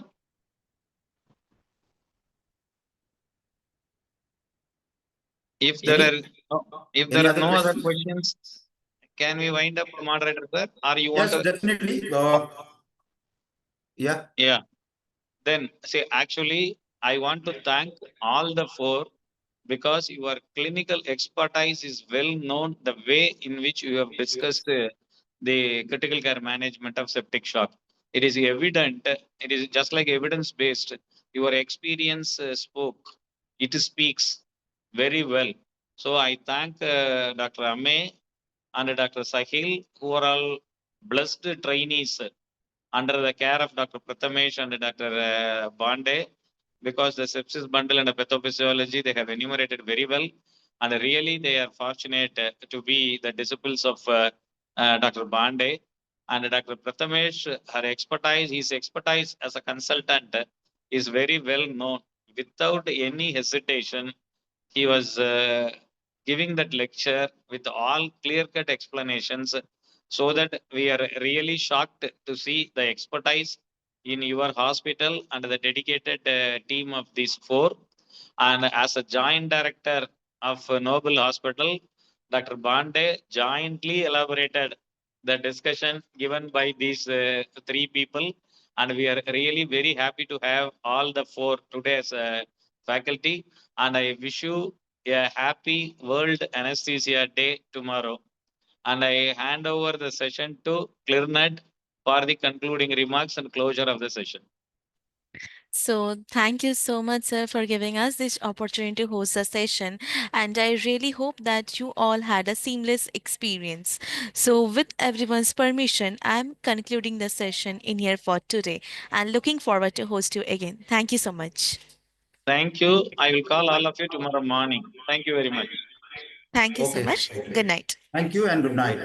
If there Any are other no other questions? questions, can we wind up, moderator sir? Or you want Yes, to? definitely. Yeah. Yeah. Then say actually, I want to thank all the four because your clinical expertise is well known. The way in which you have discussed the critical care management of septic shock, it is evident. It is just like evidence based. Your experience spoke. It speaks very well. So I thank Dr. Amey and Dr. Sahil, who are all blessed trainees under the care of Dr. Prathamesh and Dr. Bande, because the sepsis bundle and the pathophysiology they have enumerated very well, and really they are fortunate to be the disciples of Dr. Bande and Dr. Prathamesh. Her expertise, his expertise as a consultant, is very well known. Without any hesitation, he was giving that lecture with all clear-cut explanations, so that we are really shocked to see the expertise in your hospital and the dedicated team of these four. And as a joint director of Noble Hospital, Dr. Bande jointly elaborated the discussion given by these three people. And we are really very happy to have all the four today's faculty. And I wish you a happy World Anesthesia Day tomorrow. And I hand over the session to Clearnet for the concluding remarks and closure of the session. So, thank you so much, sir, for giving us this opportunity to host the session. And I really hope that you all had a seamless experience. So, with everyone's permission, I'm concluding the session in here for today and looking forward to host you again. Thank you so much. Thank you. I will call all of you tomorrow morning. Thank you very much. Thank you so Okay. much. Good night. Thank you and good night.